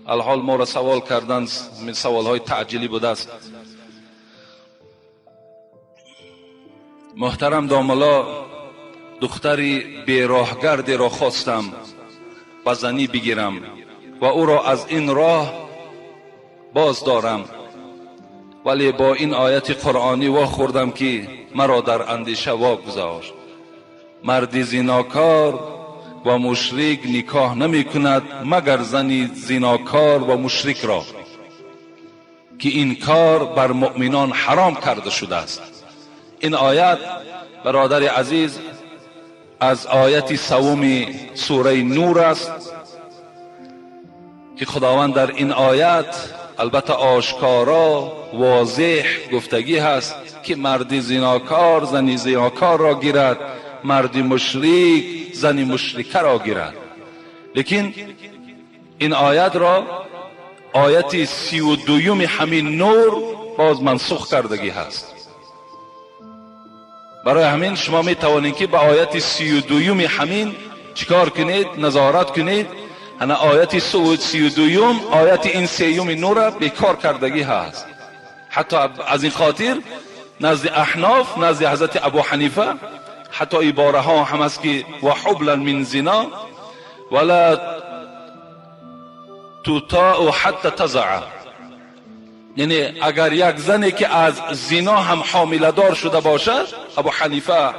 الحال ما را سوال کردن، سوال های تعجیلی بوده است. محترم داملا، دختری بیراهگردی را خواستم به زنی بگیرم و او را از این راه باز دارم، ولی با این آیت قرآنی واخوردم که مرا در اندیشه واگذار. مرد زیناکار و مشرک نکاح نمی کند مگر زن زیناکار و مشرک را، که این کار بر مؤمنان حرام کرده شده است. این آیت برادر عزیز از آیت سوم سوره نور است که خداوند در این آیت البته آشکارا واضح گفتگی هست که مرد زیناکار زن زیناکار را گیرد، مرد مشرک زن مشرکه را گیرد. لیکن این آیت را آیت 32 همین نور باز منسوخ کردگی هست. برای همین شما می توانید که به آیت 32 همین چیکار کنید؟ نظارت کنید. انا آیت 32 آیت این 3 نور را بیکار کردگی هست. حتی از این خاطر نزد احناف، نزد حضرت ابو حنیفه، حتی عباره ها هم است که و حبلا من زنا ولا تطاع حتی تضع، یعنی اگر یک زنی که از زنا هم حامله دار شده باشد، ابو حنیفه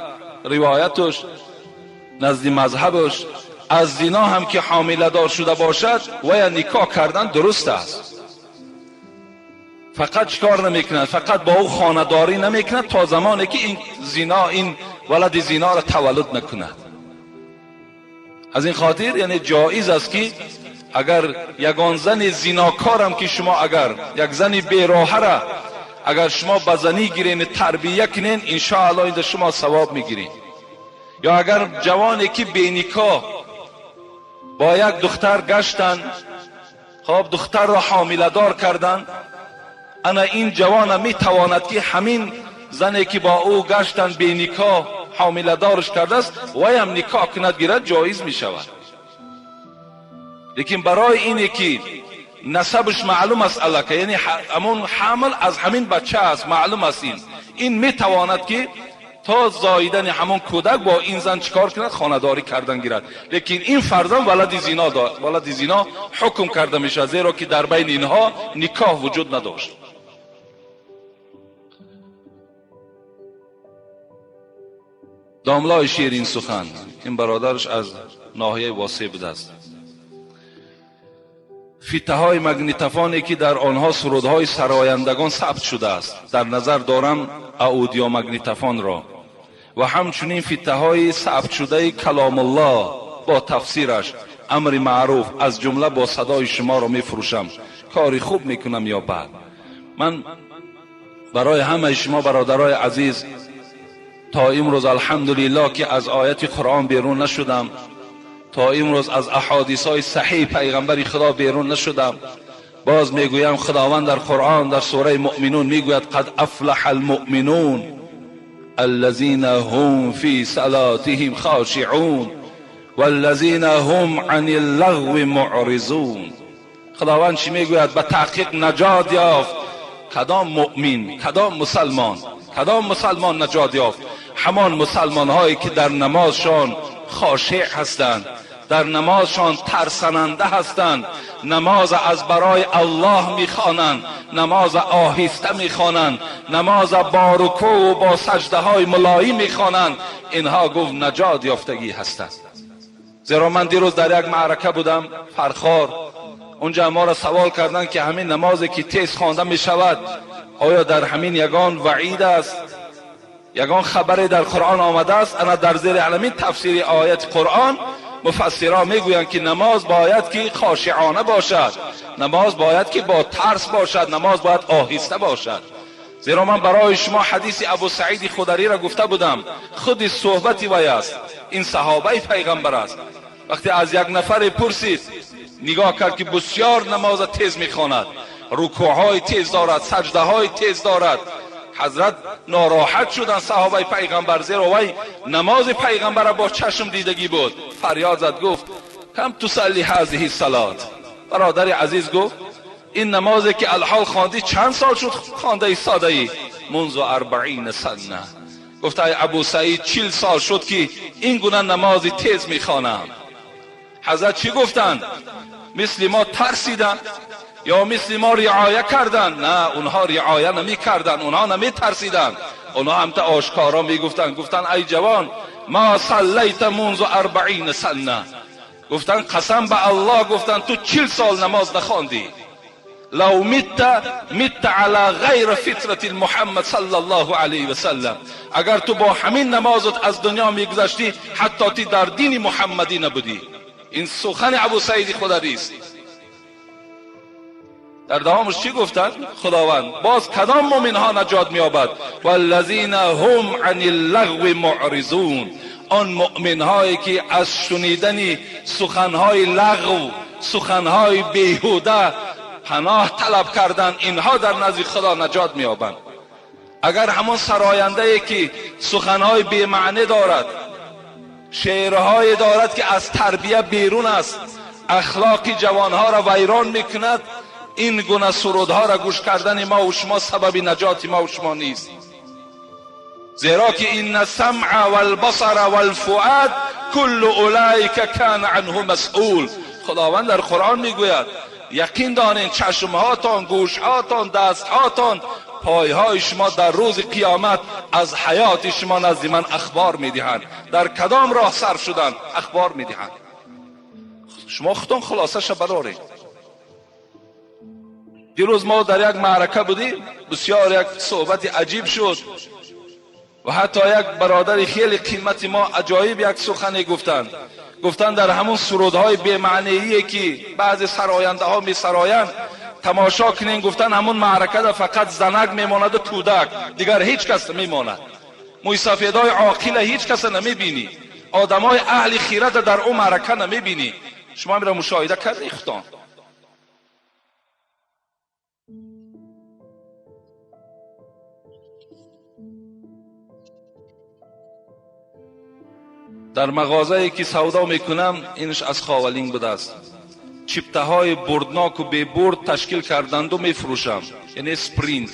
روایتش نزد مذهبش از زنا هم که حامله دار شده باشد و یا نکاح کردن درست است. فقط چکار نمیکند؟ فقط با او خانه‌داری نمیکند تا زمانی که این زنا، این ولد زنا را تولد نکند. از این خاطر یعنی جایز است که اگر یگان زن زناکار هم که شما اگر یک زن بیراه را اگر شما به زنی گیرین تربیه کنین، انشاءالله این شما ثواب میگیرین. یا اگر جوانی که بینکاح با یک دختر گشتن، خب دختر را حامله دار کردن، انا این جوان میتواند که همین زنی که با او گشتن بینکاح حامله دارش کرده است و هم نکاح کند گیرد، جایز میشود. لیکن برای اینه که نسبش معلوم است الکه، یعنی همون حامل از همین بچه است، معلوم است این میتواند که تا زاییدن همون کودک با این زن چیکار کند؟ خانه‌داری کردن گیرد. لیکن این فرزند ولد زنا داشت، ولد زنا حکم کرده میشه، زیرا که در بین اینها نکاح وجود نداشت. داملای شیرین سخن، این برادرش از ناحیه واسه بوده است. فیته های مگنیتوفانی که در آنها سرودهای سرایندگان ثبت شده است، در نظر دارم اودیو مگنیتوفون را، و همچنین فیته های ثبت شده کلام الله با تفسیرش، امر معروف، از جمله با صدای شما را می فروشم. کاری خوب میکنم یا بد؟ من برای همه شما برادرای عزیز تا امروز الحمدلله که از آیت قرآن بیرون نشدم، تا امروز از احادیث های صحیح پیغمبر خدا بیرون نشدم. باز میگویم خداوند در قرآن در سوره مؤمنون میگوید قد افلح المؤمنون الذين هم في صلاتهم خاشعون والذين هم عن اللغو معرضون. خداوند چی میگوید؟ به تحقیق نجات یافت کدام مؤمن، کدام مسلمان نجات یافت؟ همان مسلمان هایی که در نمازشان خاشع هستند، در نمازشان ترسننده هستند، نماز از برای الله میخوانند، نماز آهسته میخوانند، نماز با رکوع و با سجده های ملایم میخوانند. اینها گفت نجات یافتگی هستند. زیرا من دیروز در یک معرکه بودم فرخار، اونجا ما را سوال کردند که همین نمازی که تیز خوانده میشود آیا در همین یگان وعید است، یگان خبری در قرآن آمده است؟ انا در زیر علمی تفسیر آیت قرآن مفسران میگویند که نماز باید که خاشعانه باشد، نماز باید که با ترس باشد، نماز باید آهسته باشد. زیرا من برای شما حدیث ابو سعید خدری را گفته بودم، خود صحبتی وی است، این صحابه پیغمبر است. وقتی از یک نفر پرسید، نگاه کرد که بسیار نماز تیز میخواند، رکوع های تیز دارد، سجده های تیز دارد، حضرت ناراحت شدن صحابه پیغمبر، زیرا وی نماز پیغمبر را با چشم دیدگی بود. فریاد زد گفت کم تصلی هذه الصلاه. برادر عزیز گفت این نمازی که الحال خواندی چند سال شد خوانده ای ساده ای؟ منذ 40 سنه. گفت ای ابو سعید 40 سال شد که این گونه نمازی تیز میخوانم. حضرت چی گفتند؟ مثل ما ترسیدن یا مثل ما رعایه کردن؟ نه، اونها رعایه نمی کردن، اونها نمی ترسیدن، اونها هم تا آشکارا می گفتن. گفتن ای جوان ما صلیت منذ 40 سنه. گفتن قسم به الله، گفتن تو 40 سال نماز نخواندی. لو مت على غیر فطرت محمد صلی الله علیه و سلم. اگر تو با همین نمازت از دنیا میگذشتی حتی تی در دین محمدی نبودی. این سخن ابو سعید خدری است. در دوامش چی گفتن؟ خداوند باز کدام مؤمن ها نجات می‌یابد؟ والذین هم عن اللغو معرضون. آن مؤمن هایی که از شنیدن سخنهای لغو، سخنهای بیهوده پناه طلب کردن، اینها در نزد خدا نجات می‌یابند. اگر همون سراینده‌ای که سخنهای بی معنی دارد، شعرهای دارد که از تربیت بیرون است، اخلاق جوانها را ویران میکند، این گونه سرودها را گوش کردن ما و شما سبب نجات ما و شما نیست. زیرا که این السمع والبصر والفؤاد كل اولئک کان عنه مسئول. خداوند در قرآن میگوید یقین دانین چشمهاتان، گوشهاتان، دستهاتان، پایهای شما در روز قیامت از حیات شما نزد من اخبار میدهند. در کدام راه سر شدن اخبار میدهند. شما خودتون خلاصه شو برارید. دیروز ما در یک معرکه بودیم، بسیار یک صحبت عجیب شد و حتی یک برادر خیلی قیمت ما عجایب یک سخنی گفتند در همون سرودهای بی‌معنیی که بعضی سراینده ها می سرایند تماشا کنین. گفتن همون معرکه در فقط زنک میماند و کودک، دیگر هیچ کس نمیماند. موی سفیدای عاقل هیچ کس نمیبینی، آدمای اهل خیرت در اون معرکه نمیبینی. شما میره مشاهده کردی خودتان. در مغازه‌ای که سودا میکنم اینش از خاولین بوده است. چپته های بردناک و بی برد تشکیل کردند و میفروشم، یعنی سپرینت.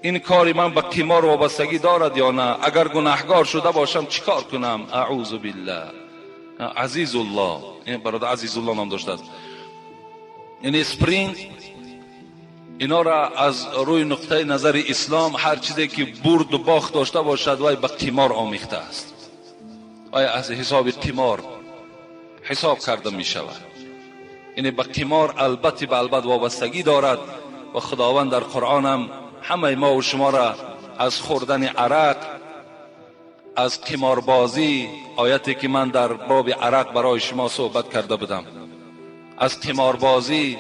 این کاری من به قمار وابستگی دارد یا نه؟ اگر گناهکار شده باشم چیکار کنم؟ اعوذ بالله. عزیز الله، این برادر عزیز الله نام داشته است. یعنی سپرینت اینا را از روی نقطه نظر اسلام هر چیزی که برد و باخت داشته باشد وای به قمار آمیخته است. آیا از حساب قمار حساب کرده می شود؟ یعنی به قمار البته به البته وابستگی دارد و خداوند در قرآن هم همه ما و شما را از خوردن عرق، از قماربازی، آیتی که من در باب عرق برای شما صحبت کرده بودم، از قماربازی،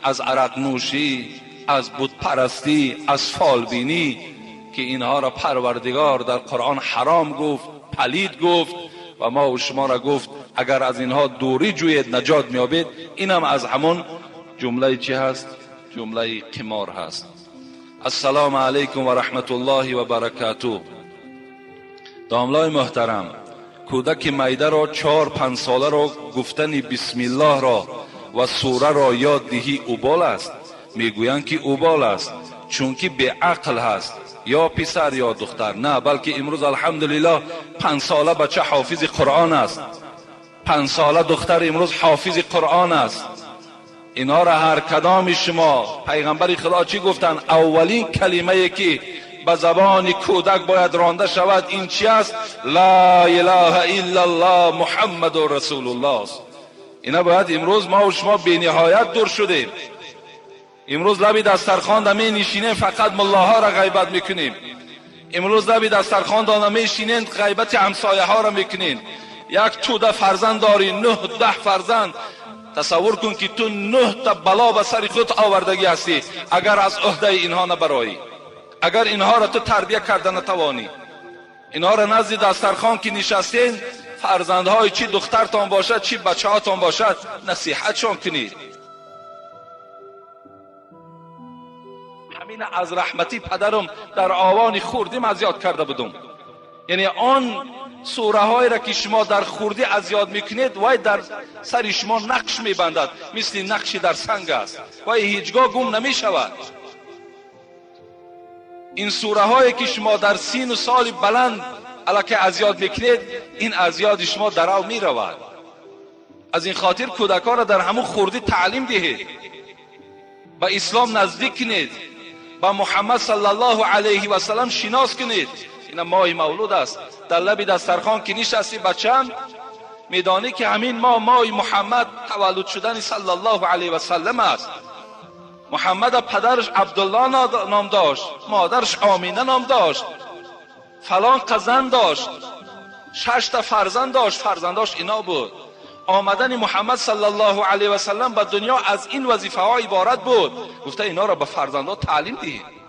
از عرق نوشی، از بت پرستی، از فالبینی که اینها را پروردگار در قرآن حرام گفت، پلید گفت و ما و شما را گفت اگر از اینها دوری جوید نجات میابید. این هم از همون جمله چی هست؟ جمله قمار هست. السلام علیکم و رحمت الله و برکاته. داملای محترم، کودک میده را 4-5 ساله را گفتن بسم الله را و سوره را یاد دهی اوبال است. میگویند که اوبال است چون که به عقل هست، یا پسر یا دختر. نه، بلکه امروز الحمدلله 5 ساله بچه حافظ قرآن است، 5 ساله دختر امروز حافظ قرآن است. اینا را هر کدام شما، پیغمبر خدا چی گفتن؟ اولین کلمه که به زبان کودک باید رانده شود این چی است؟ لا اله الا الله محمد رسول الله است. اینا باید امروز ما و شما بی نهایت دور شدیم. امروز لبی دسترخوان دمی نشینیم فقط ملاها را غیبت میکنیم. امروز لبی دسترخوان دمی نشینیم غیبت همسایه ها را میکنیم. یک توده فرزند داری، 9-10 فرزند. تصور کن که تو 9 تا بلا به سر خود آوردگی هستی اگر از عهده اینها نبرایی، اگر اینها را تو تربیت کرده نتوانی. اینها را نزد دسترخوان که نشستین، فرزندهای چی دخترتان باشد چی بچه هاتان باشد نصیحتشان کنید. همین از رحمتی پدرم در آوان خوردیم از یاد کرده بودم. یعنی آن سوره های را که شما در خوردی از یاد میکنید وای در سر شما نقش میبندد، مثل نقشی در سنگ است، وای هیچگاه گم نمیشود. این سوره هایی که شما در سین و سال بلند الکی از یاد میکنید، این از یاد شما در او میرود. از این خاطر کودکان را در همون خوردی تعلیم دهید، به اسلام نزدیک کنید، با محمد صلی الله علیه و سلم شناس کنید. این ماه مولود است. در لب دسترخوان که نشستی بچم میدانی که همین ماه محمد تولد شدن صلی الله علیه و سلم است. محمد پدرش عبدالله نام داشت، مادرش آمینه نام داشت، فلان قزن داشت، 6 تا فرزند داشت، فرزنداش اینا بود. آمدن محمد صلی الله علیه و سلم به دنیا از این وظیفه ها عبارت بود. گفته اینا را به فرزندان تعلیم دهید.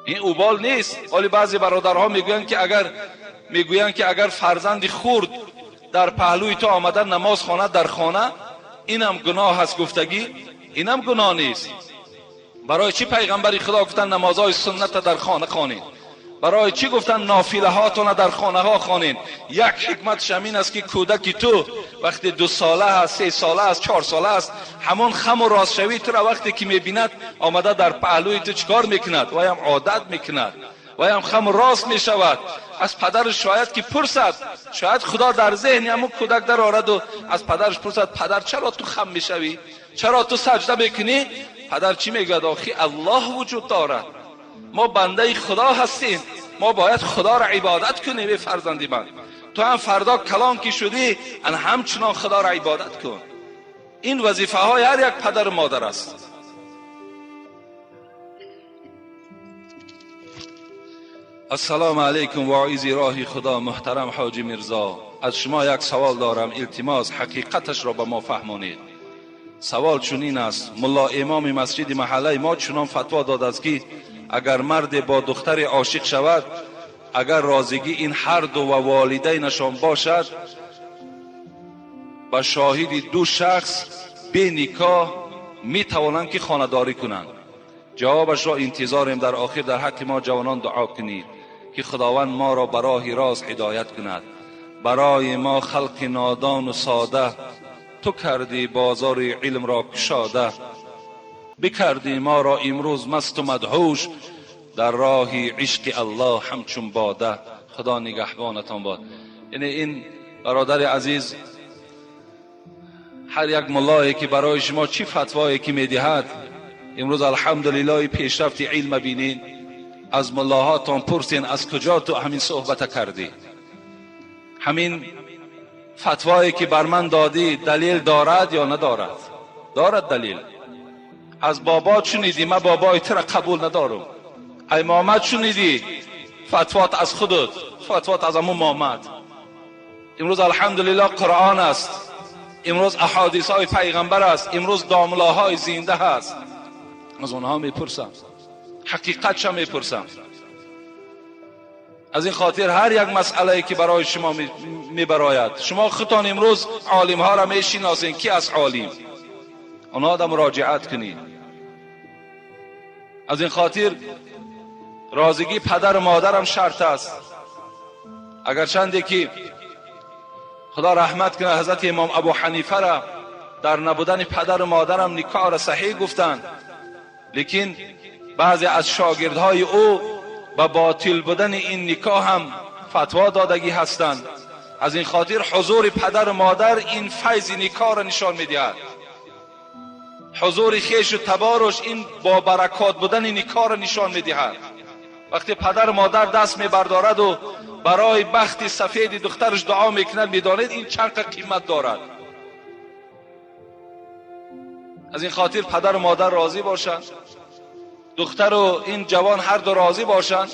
این اوبال نیست. ولی بعضی برادرها میگویند که اگر فرزند خرد در پهلوی تو آمدن نماز خواند در خانه، اینم گناه هست. گفتگی اینم گناه نیست. برای چی پیغمبر خدا گفتن نمازهای سنت در خانه خوانید؟ برای چی گفتن نافله هاتون در خانه ها خوانید؟ یک حکمتش همین است که کودکی تو وقتی 2 ساله است، 3 ساله است، 4 ساله است، همون خم و راست شوی تو را وقتی که میبیند آمده در پهلوی تو چیکار میکند؟ وای هم عادت میکند، وای هم خم راست میشود. از پدرش شاید که پرسد، شاید خدا در ذهن همون کودک در آورد و از پدرش پرسد پدر چرا تو خم میشوی؟ چرا تو سجده میکنی؟ پدر چی میگوید؟ آخی الله وجود دارد، ما بنده خدا هستیم، ما باید خدا را عبادت کنیم. به فرزندی من تو هم فردا کلان که شدی ان همچنان خدا را عبادت کن. این وظیفه های هر یک پدر و مادر است. السلام علیکم واعظی راه خدا محترم حاجی میرزا، از شما یک سوال دارم، التماس حقیقتش را به ما فهمانید. سوال چنین است: ملا امام مسجد محله ما چنان فتوا داده است که اگر مرد با دختر عاشق شود، اگر رازگی این هر دو و والدینشان باشد، با شاهد 2 شخص به نکاح می توانند که خانه‌داری کنند. جوابش را انتظاریم. در آخر در حق ما جوانان دعا کنید که خداوند ما را به راه راست هدایت کند. برای ما خلق نادان و ساده تو کردی بازار علم را کشاده، بکردی ما را امروز مست و مدهوش در راه عشق الله همچون باده. خدا نگهبانتان باد. یعنی این برادر عزیز، هر یک ملایی که برای شما چی فتوایی که میدهد، امروز الحمدلله پیشرفت علم بینین. از ملاهاتان پرسین از کجا تو همین صحبت کردی؟ همین فتوایی که بر من دادی دلیل دارد یا ندارد؟ دارد دلیل. از بابا شنیدی؟ من بابای تو را قبول ندارم. ای محمد شنیدی؟ فتوات از خودت، فتوات از امو محمد. امروز الحمدلله قرآن است، امروز احادیث های پیغمبر است، امروز داملاهای زنده هست. از اونها میپرسم، حقیقتش میپرسم. از این خاطر هر یک مسئله که برای شما میبراید، شما خودتان امروز عالم ها را میشناسین. کی از عالم؟ اونها را مراجعت کنید. از این خاطر رازگی پدر و مادرم شرط است. اگر چندی که خدا رحمت کنه حضرت امام ابو حنیفه را در نبودن پدر و مادرم نکاح را صحیح گفتند، لیکن بعضی از شاگردهای او با باطل بودن این نکاح هم فتوا دادگی هستند. از این خاطر حضور پدر و مادر این فیض نکاح را نشان میدهد. حضور خیش و تبارش این با برکات بودن نکاح را نشان میدهد. وقتی پدر و مادر دست میبردارد و برای بخت سفید دخترش دعا میکند، میدانید این چند قیمت دارد. از این خاطر پدر و مادر راضی باشند، دختر و این جوان هر دو راضی باشند،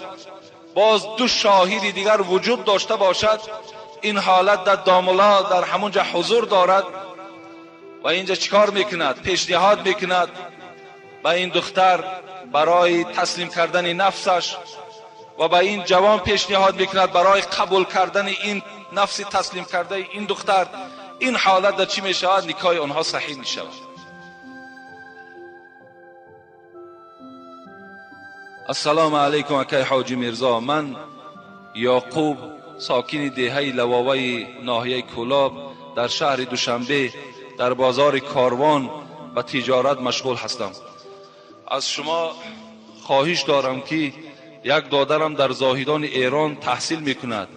باز 2 شاهد دیگر وجود داشته باشد، این حالت در داملا در همونجا حضور دارد و اینجا چیکار میکند؟ پیشنهاد میکند با این دختر برای تسلیم کردن نفسش و با این جوان پیشنهاد میکند برای قبول کردن این نفس تسلیم کرده این دختر. این حالت در چی میشود؟ نکاح آنها صحیح میشود. السلام علیکم اکای حاجی میرزا. من یعقوب ساکن دهه لواوی ناحیه کولاب در شهر دوشنبه در بازار کاروان و تجارت مشغول هستم. از شما خواهش دارم که یک دادرم در زاهدان ایران تحصیل میکند،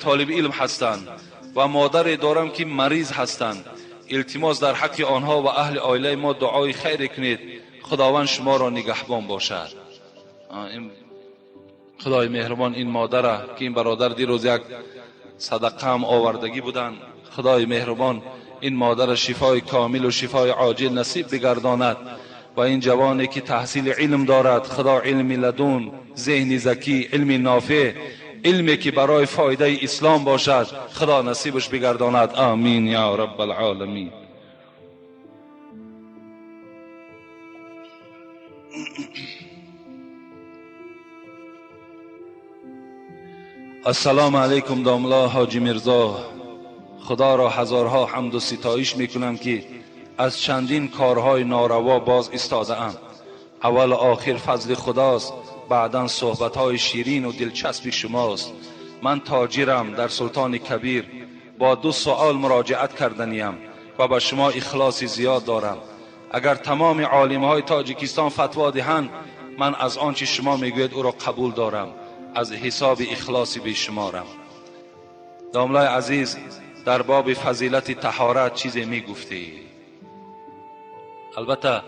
طالب علم هستند و مادر دارم که مریض هستند. التماس در حق آنها و اهل عائله ما دعای خیر کنید. خداوند شما را نگهبان باشد. خدای مهربان این مادر که این برادر دیروز یک صدقه هم آوردگی بودند، خدای مهربان این مادر شفای کامل و شفای عاجل نصیب بگرداند و این جوانی که تحصیل علم دارد، خدا علم لدون، ذهن ذکی، علم نافع، علمی که برای فایده اسلام باشد، خدا نصیبش بگرداند. آمین یا رب العالمین. السلام علیکم داملا حاجی میرزا. خدا را هزارها حمد و ستایش میکنم که از چندین کارهای ناروا باز ایستاده ام. اول و آخر فضل خداست، بعداً صحبتهای شیرین و دلچسب شماست. من تاجرم در سلطان کبیر، با 2 سوال مراجعت کردنیم و با شما اخلاص زیاد دارم. اگر تمام عالمهای تاجیکستان فتوا دهند، من از آنچه شما میگوید او را قبول دارم، از حساب اخلاصی به شمارم. داملای عزیز، در باب فضیلت طهارت چیزی میگفتی. البته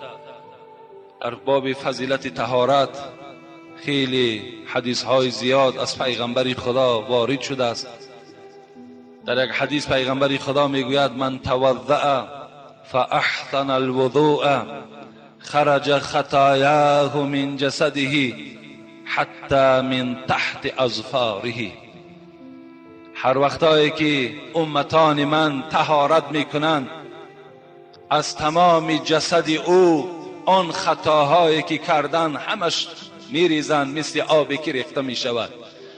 در باب فضیلت طهارت خیلی حدیث های زیاد از پیغمبر خدا وارد شده است. در یک حدیث پیغمبر خدا میگوید من توضأ فاحسن الوضوء خرج خطایاه من جسده حتی من تحت اظفاره. هر وقتایی که امتان من طهارت میکنند، از تمام جسد او آن خطاهایی که کردن همش میریزند، مثل آبی که ریخته میشود.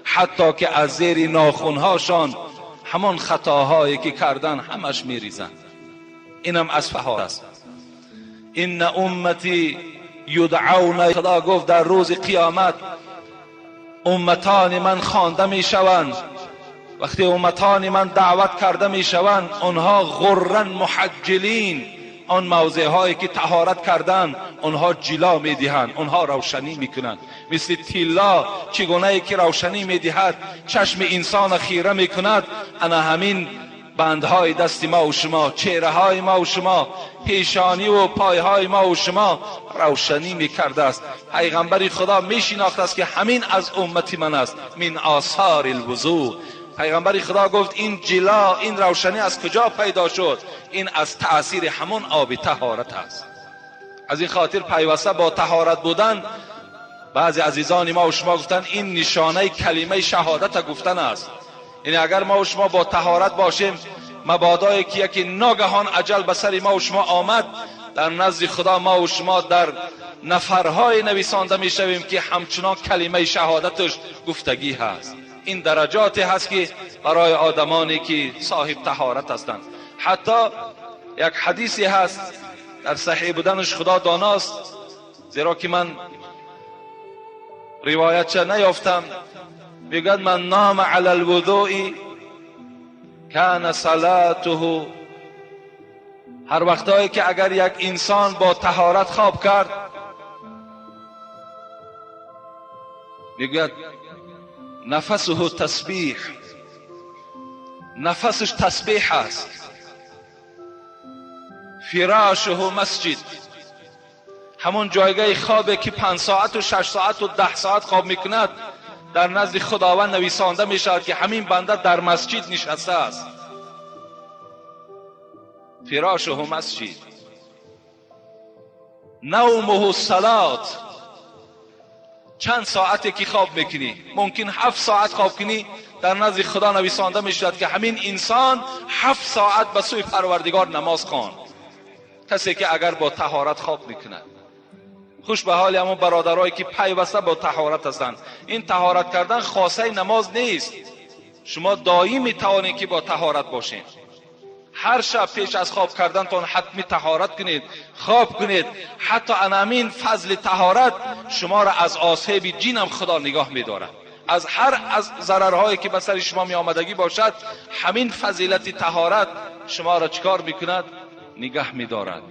حتی که از زیر ناخنهاشان همان خطاهایی که کردن همش میریزند. اینم از طهارت است. ان امتی یدعون، خدا گفت در روز قیامت امتان من خوانده میشوند. وقتی امتان من دعوت کرده میشوند، آنها غرن محجلین، آن موضع هایی که طهارت کردن آنها جلا میدهند، آنها روشنی میکنند. مثل طلا چگونه که روشنی میدهد، چشم انسان خیره میکند، انا همین بندهای دست ما و شما، چهره های ما و شما، پیشانی و پای های ما و شما روشنی میکرده است. پیغمبر خدا میشناخت است که همین از امتی من است، من آثار الوضوء. پیغمبر خدا گفت این جلا، این روشنی از کجا پیدا شد؟ این از تأثیر همون آب طهارت است. از این خاطر پیوسته با طهارت بودن، بعضی عزیزان ما و شما گفتن این نشانه کلمه شهادت گفتن است. یعنی اگر ما و شما با طهارت باشیم، مبادا که یکی ناگهان اجل به سر ما و شما آمد، در نزد خدا ما و شما در نفرهای نویسانده می شویم که همچنان کلمه شهادتش گفتگی هست. این درجاتی هست که برای آدمانی که صاحب طهارت هستند. حتی یک حدیثی هست، در صحیح بودنش خدا داناست، زیرا که من روایتش نیافتم، میگوید من نام علی الوضوء کان صلاته. هر وقتایی که اگر یک انسان با طهارت خواب کرد، میگوید نفسه تسبیح، نفسش تسبیح است. فراشه مسجد، همون جایگاه خوابه که 5 ساعت و 6 ساعت و 10 ساعت خواب میکند، در نزد خداوند نویسانده میشود که همین بنده در مسجد نشسته است. فراشه مسجد. نومه الصلات، چند ساعتی که خواب میکنی، ممکن 7 ساعت خواب کنی، در نزد خدا نویسانده میشود که همین انسان 7 ساعت به سوی پروردگار نماز خواند. کسی که اگر با طهارت خواب میکند. خوش به حال همون برادرایی که پیوسته با طهارت هستند. این طهارت کردن خاصه نماز نیست، شما دائم میتوانید که با طهارت باشین. هر شب پیش از خواب کردنتان حتمی طهارت کنید، خواب کنید. حتی انامین فضل طهارت شما را از آسیب جن هم خدا نگاه می‌دارد. از هر از ضررهایی که به سر شما می آمدگی باشد، همین فضیلت طهارت شما را چیکار میکند؟ نگاه می‌دارد.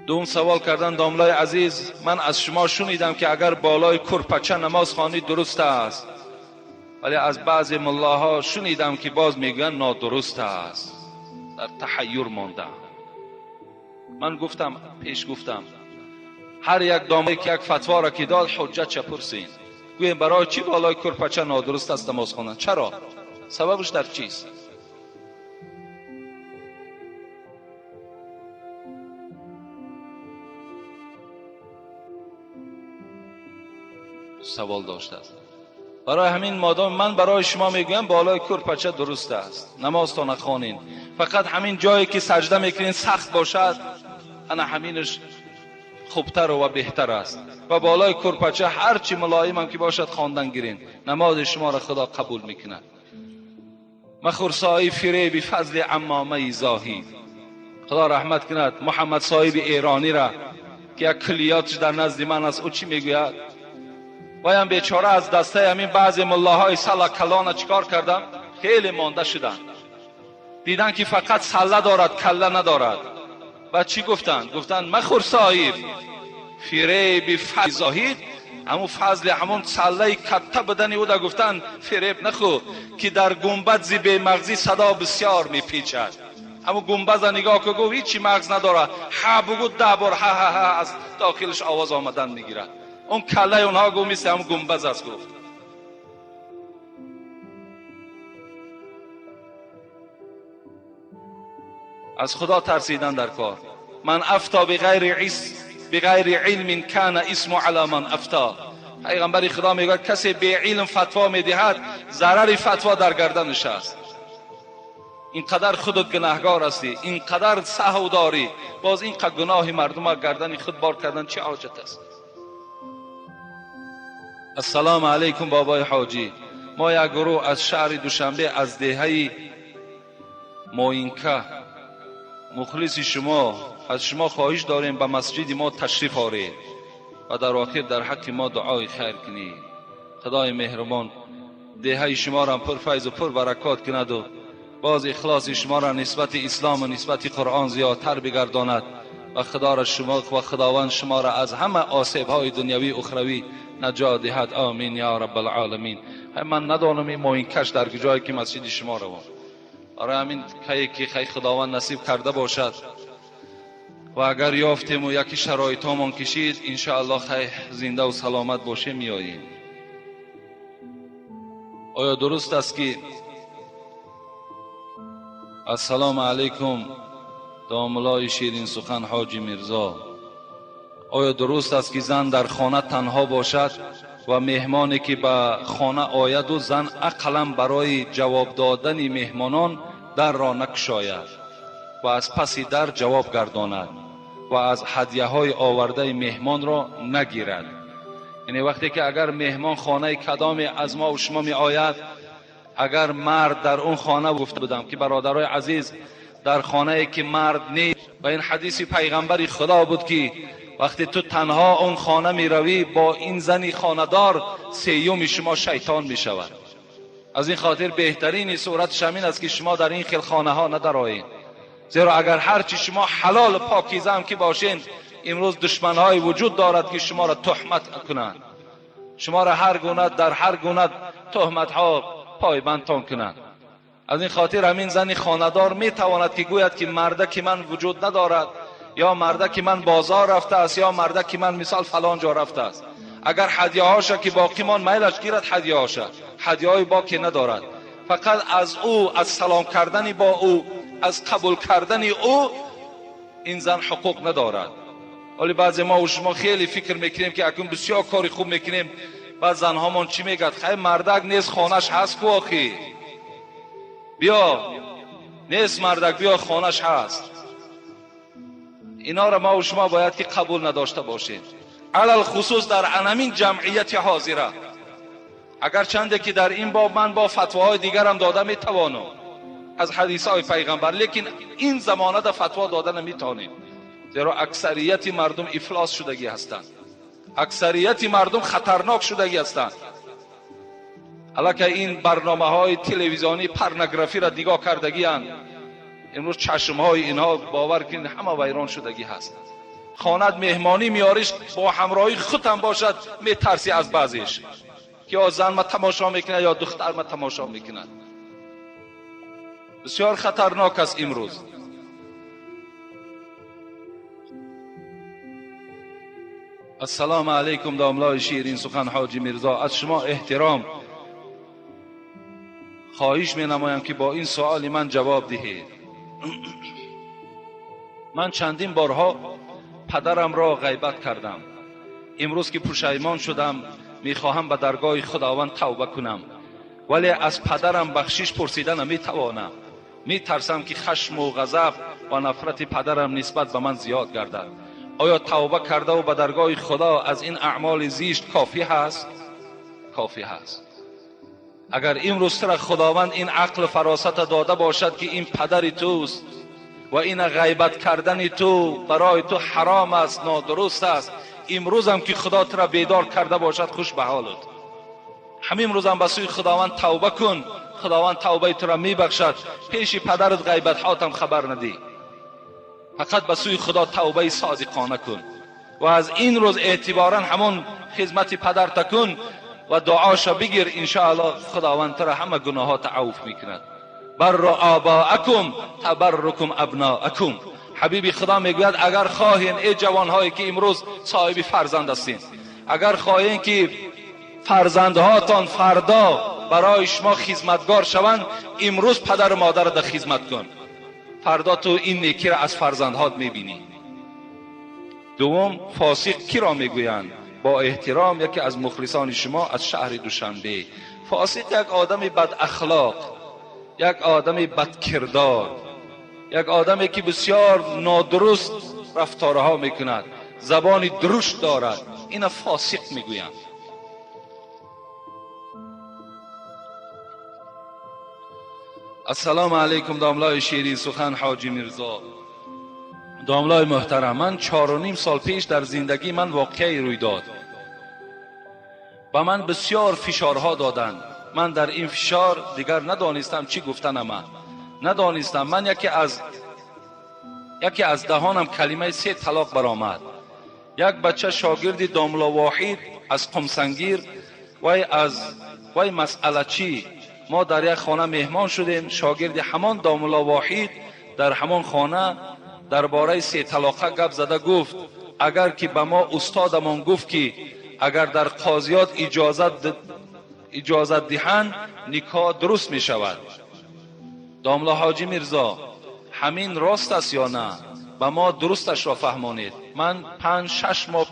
دوم سوال کردن داملای عزیز، من از شما شنیدم که اگر بالای کرپچه نماز خوانید درست است، ولی از بعضی ملاها شنیدم که باز میگن نادرست است. در تحیر ماندم. من پیش گفتم هر یک دامه که یک فتوا را که داد حجت چه پرسین، گویم برای چی بالای کرپچه نادرست است نماز خواندن؟ چرا؟ سببش در چیست؟ سوال داشته است. برای همین مادام من برای شما میگویم بالای کرپچه درست است، نماز تا نخوانین، فقط همین جایی که سجده میکنین سخت باشد، انا همینش خوبتر و بهتر است. و بالای کرپچه هر چی ملایم هم که باشد خواندن گیرین، نماز شما را خدا قبول میکند. مخور سایی فریب فضل عمامه زاهی، خدا رحمت کند محمد صاحب ایرانی را که یک کلیاتش در نزد من است. او چی میگوید؟ وایم بیچاره از دسته همین بعضی ملاهای سلا کلان چیکار کردم؟ خیلی مانده شدن، دیدن که فقط سله دارد کله ندارد. و چی گفتن؟ گفتن مخور صاحب فریب فضل زاهید، همون فضل همون سله کته بدنی او دا گفتن فریب نخور که در گنبد زی به مغزی صدا بسیار میپیچد. همون گنبد نگاه که گفت هیچی مغز نداره، ها بگو 10 بار ها ها ها از داخلش آواز آمدن میگیرد. اون کله اونها گفت مثل همون گنبد است. گفت از خدا ترسیدن در کار. من افتا بغیر علم کان اسم علی من افتا. پیغمبر خدا میگه کسی به علم فتوا میدهد ضرر فتوا در گردنش است. اینقدر خودت گناهگار هستی، اینقدر سهو داری، باز اینقدر گناه مردم گردن خود بار کردن چه حاجت است؟ السلام علیکم بابای حاجی، ما یک گروه از شهر دوشنبه از دهه موینکه مخلص شما، از شما خواهش داریم به مسجد ما تشریف آورید و در آخر در حق ما دعای خیر کنید. خدای مهربان دهه شما را پر فیض و پر برکات کند و باز اخلاص شما را نسبت اسلام و نسبت قرآن زیادتر بگرداند و خداوند شما را از همه آسیب های دنیوی اخروی نجات دهد. آمین یا رب العالمین. من ندانم این موینکش در کجایی که مسجد شما رو، برای همین که خیر خداوند نصیب کرده باشد و اگر یافتیم و یکی شرایط همان کشید انشاءالله خیر زنده و سلامت باشه میاییم. آیا درست است که السلام علیکم داملای شیرین سخن حاجی میرزا، آیا درست است که زن در خانه تنها باشد و مهمانی که به خانه آید و زن اقلا برای جواب دادن مهمانان در را نگشاید و از پس در جواب گرداند و از هدیه های آورده مهمان را نگیرد؟ یعنی وقتی که اگر مهمان خانه کدام از ما و شما می آید، اگر مرد در اون خانه، گفته بودم که برادرای عزیز در خانه که مرد نیست، و این حدیث پیغمبر خدا بود که وقتی تو تنها اون خانه می روی با این زنی خاندار، سیوم شما شیطان می شود. از این خاطر بهترین صورتش همین است که شما در این خیل خانه ها ندارید، زیرا اگر هرچی شما حلال پاکیزه هم که باشین، امروز دشمن های وجود دارد که شما را تهمت کنند، شما را در هر گونه تهمت ها پایبندتان کنند. از این خاطر همین زن خاندار می تواند که گوید که مرده که من وجود ندارد، یا مرده که من بازار رفته است، یا مرده که من مثال فلان جا رفته است. اگر هدیه هاشه که باقی من میلش گیرد، هدیه هاشه هدیه های باقی ندارد، فقط از او، از سلام کردن با او، از قبول کردن او این زن حقوق ندارد. ولی بعضی ما و شما خیلی فکر میکنیم که اکنون بسیار کاری خوب میکنیم، بعد زنها من چی میگد؟ خیلی مردک نیست خانش هست کو آخی، بیا نیست مردک، بیا خانش هست. اینا را ما و شما باید که قبول نداشته باشیم، علل خصوص در انمین جمعیت حاضره. اگر چنده که در این باب من با فتواهای دیگرم داده میتوانم از حدیث های پیغمبر، لیکن این زمانه در فتوا داده نمیتونیم، زیرا اکثریت مردم افلاس شدگی هستند، اکثریت مردم خطرناک شدگی هستند. البته این برنامه های تلویزیونی پورنوگرافی را نگاه کردگی اند، امروز چشم های اینها باور کنید همه ویران شدگی هست. خانت مهمانی میاریش با همراهی خود هم باشد میترسی از بعضیش که یا زن ما تماشا میکنه یا دختر ما تماشا میکنه. بسیار خطرناک است امروز. السلام علیکم داملای شیرین سخن حاجی میرزا، از شما احترام خواهش می نمایم که با این سوال من جواب دهید. من چندین بارها پدرم را غیبت کردم. امروز که پشیمان شدم میخواهم به درگاه خداوند توبه کنم، ولی از پدرم بخشش پرسیدن نمیتوانم. میترسم که خشم و غضب و نفرت پدرم نسبت به من زیاد گردد. آیا توبه کرده و به درگاه خدا از این اعمال زشت کافی هست؟ کافی هست. اگر امروز تر خداوند این عقل فراست داده باشد که این پدر توست و این غیبت کردن تو برای تو حرام است، نادرست است، امروز هم که خدا تر بیدار کرده باشد، خوش به حالت. همین روز هم به سوی خداوند توبه کن، خداوند توبه تو را میبخشد. پیش پدرت غیبت هاتم خبر ندی، فقط به سوی خدا توبه صادقانه کن و از این روز اعتبارا همون خدمت پدر تکن و دعاش بگیر. انشاءالله خداوند تو را همه گناهات عفو میکند. بر آباءکم تبرکم ابناءکم. حبیب خدا میگوید اگر خواهین ای جوانهایی که امروز صاحب فرزند هستین، اگر خواهین که فرزندهاتان فردا برای شما خدمتگار شوند، امروز پدر و مادر را خدمت کن، فردا تو این نیکی را از فرزندهات میبینی. دوم، فاسق کی را میگویند؟ با احترام یکی از مخلصان شما از شهر دوشنبه. فاسق یک آدم بد اخلاق، یک آدم بد کردار، یک آدمی که بسیار نادرست رفتارها میکند، زبانی درشت دارد، این فاسق میگویند. السلام علیکم داملای شیرین سخن حاجی میرزا. داملای محترم، من 4.5 سال پیش در زندگی من واقعی روی داد. با من بسیار فشارها دادند. من در این فشار دیگر ندانستم چی گفتنم. ندانستم. من یکی از دهانم کلمه 3 طلاق برآمد. یک بچه شاگرد داملا واحد از قمسنگیر وی مسئله چی، ما در یک خانه مهمان شدیم، شاگرد همان داملا واحد در همان خانه درباره 3 طلاقه گپ زده گفت اگر که به ما استادمان گفت که اگر در قاضیات اجازت دهند نکاح درست می شود. داملا حاجی میرزا، همین راست است یا نه؟ به ما درستش را فهمانید. من 5-6 ماه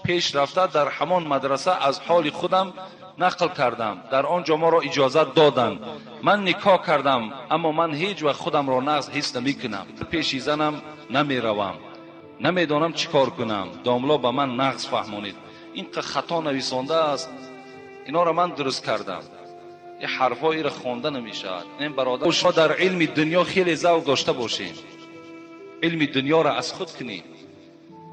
پیش رفته در همان مدرسه از حال خودم نقل کردم. در آنجا ما را اجازت دادند. من نکاح کردم، اما من هیچ وقت خودم را نقض حس نمی کنم. پیش زنم نمی روم، نمیدانم چی کار کنم. داملا به من نقض فهمانید. این که خطا نویسانده است، اینا را من درست کردم. یه حرفایی را خوانده نمیشود. این برادر، شما در علم دنیا خیلی ذوق داشته باشیم، علم دنیا را از خود کنیم،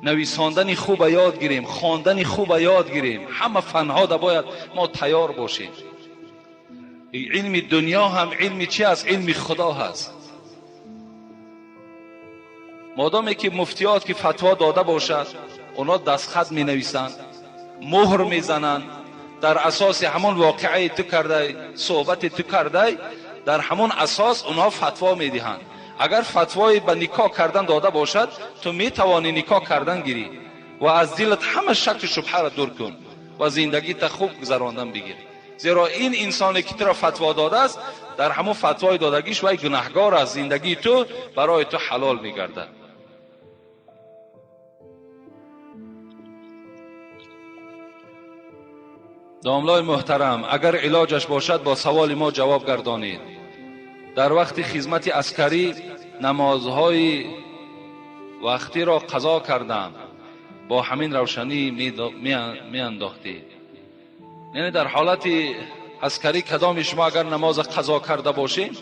نویساندن خوب یاد گیریم، خواندن خوب یاد گیریم. همه فنها دا باید ما تیار باشیم. علم دنیا هم علم چی است؟ علم خدا هست. مادامی که مفتیات که فتوا داده باشد، اونا دستخط می نویسند، مهر می زنند، در اساس همون واقعه تو کرده، صحبت تو کرده، در همون اساس اونها فتوا می دهند. اگر فتوای به نکاح کردن داده باشد، تو می توانی نکاح کردن گیری و از دلت همه شک و شبهه را دور کن و زندگی تا خوب گذراندن بگیر. زیرا این انسانی که تو را فتوا داده است، در همون فتوای دادگیش وای گناهگار است، زندگی تو برای تو حلال می گردد. داملای محترم، اگر علاجش باشد با سوال ما جواب گردانید. در وقت خدمت عسکری نمازهای وقتی را قضا کردم. با همین روشنی می انداختید. یعنی در حالت عسکری کدام شما اگر نماز قضا کرده باشید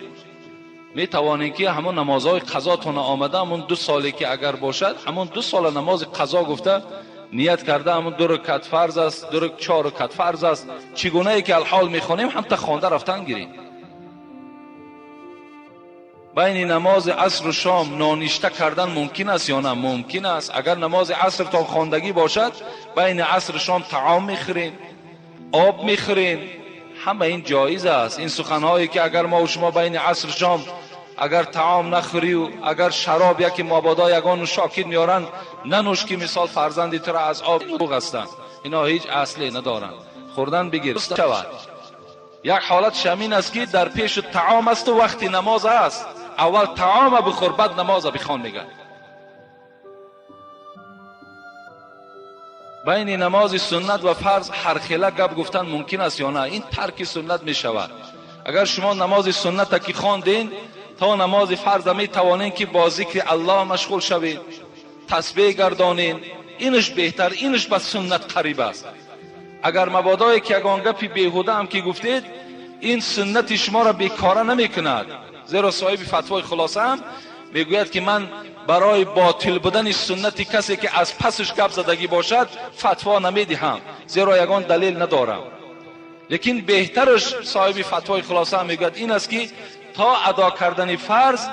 می توانید که همون نمازهای قضاتون آمده همون 2 سالی که اگر باشد همون 2 سال نماز قضا گفته نیت کرده همون 2 رکعت فرض است 4 رکعت فرض است چگونه ای که الحال میخونیم هم تا خوانده رفتن گیریم. بین نماز عصر و شام نانشته کردن ممکن است یا نه؟ ممکن است. اگر نماز عصر تا خواندگی باشد بین عصر و شام طعام میخورین، آب میخورین، همه این جایز است. این سخنهایی که اگر ما و شما بین عصر و شام اگر طعام نخوری و اگر شراب یکی مابادا یگان شاکید میارن ننوش که مثال فرزندی تو را از آب بوغ هستن، اینا هیچ اصلی ندارن. خوردن بگیر شود. یک حالت شمین است که در پیش طعام است و وقتی نماز است اول طعام بخور بعد نماز بخوان میگن. بین نماز سنت و فرض هر خیله گپ گفتن ممکن است یا نه؟ این ترک سنت می شود. اگر شما نماز سنت که خواندین تا نماز فرض می توانین که با ذکر الله مشغول شوید، تسبیح گردانین، اینش بهتر، اینش به سنت قریب است. اگر مبادایی که یگان گپی بیهوده هم که گفتید این سنت شما را بیکاره نمی کند. زیرا صاحب فتوای خلاصه هم میگوید که من برای باطل بودن سنت کسی که از پسش گپ زدگی باشد فتوا نمیدهم، زیرا یگان دلیل ندارم. لیکن بهترش صاحب فتوای خلاصه هم میگوید این است که تا ادا کردن فرض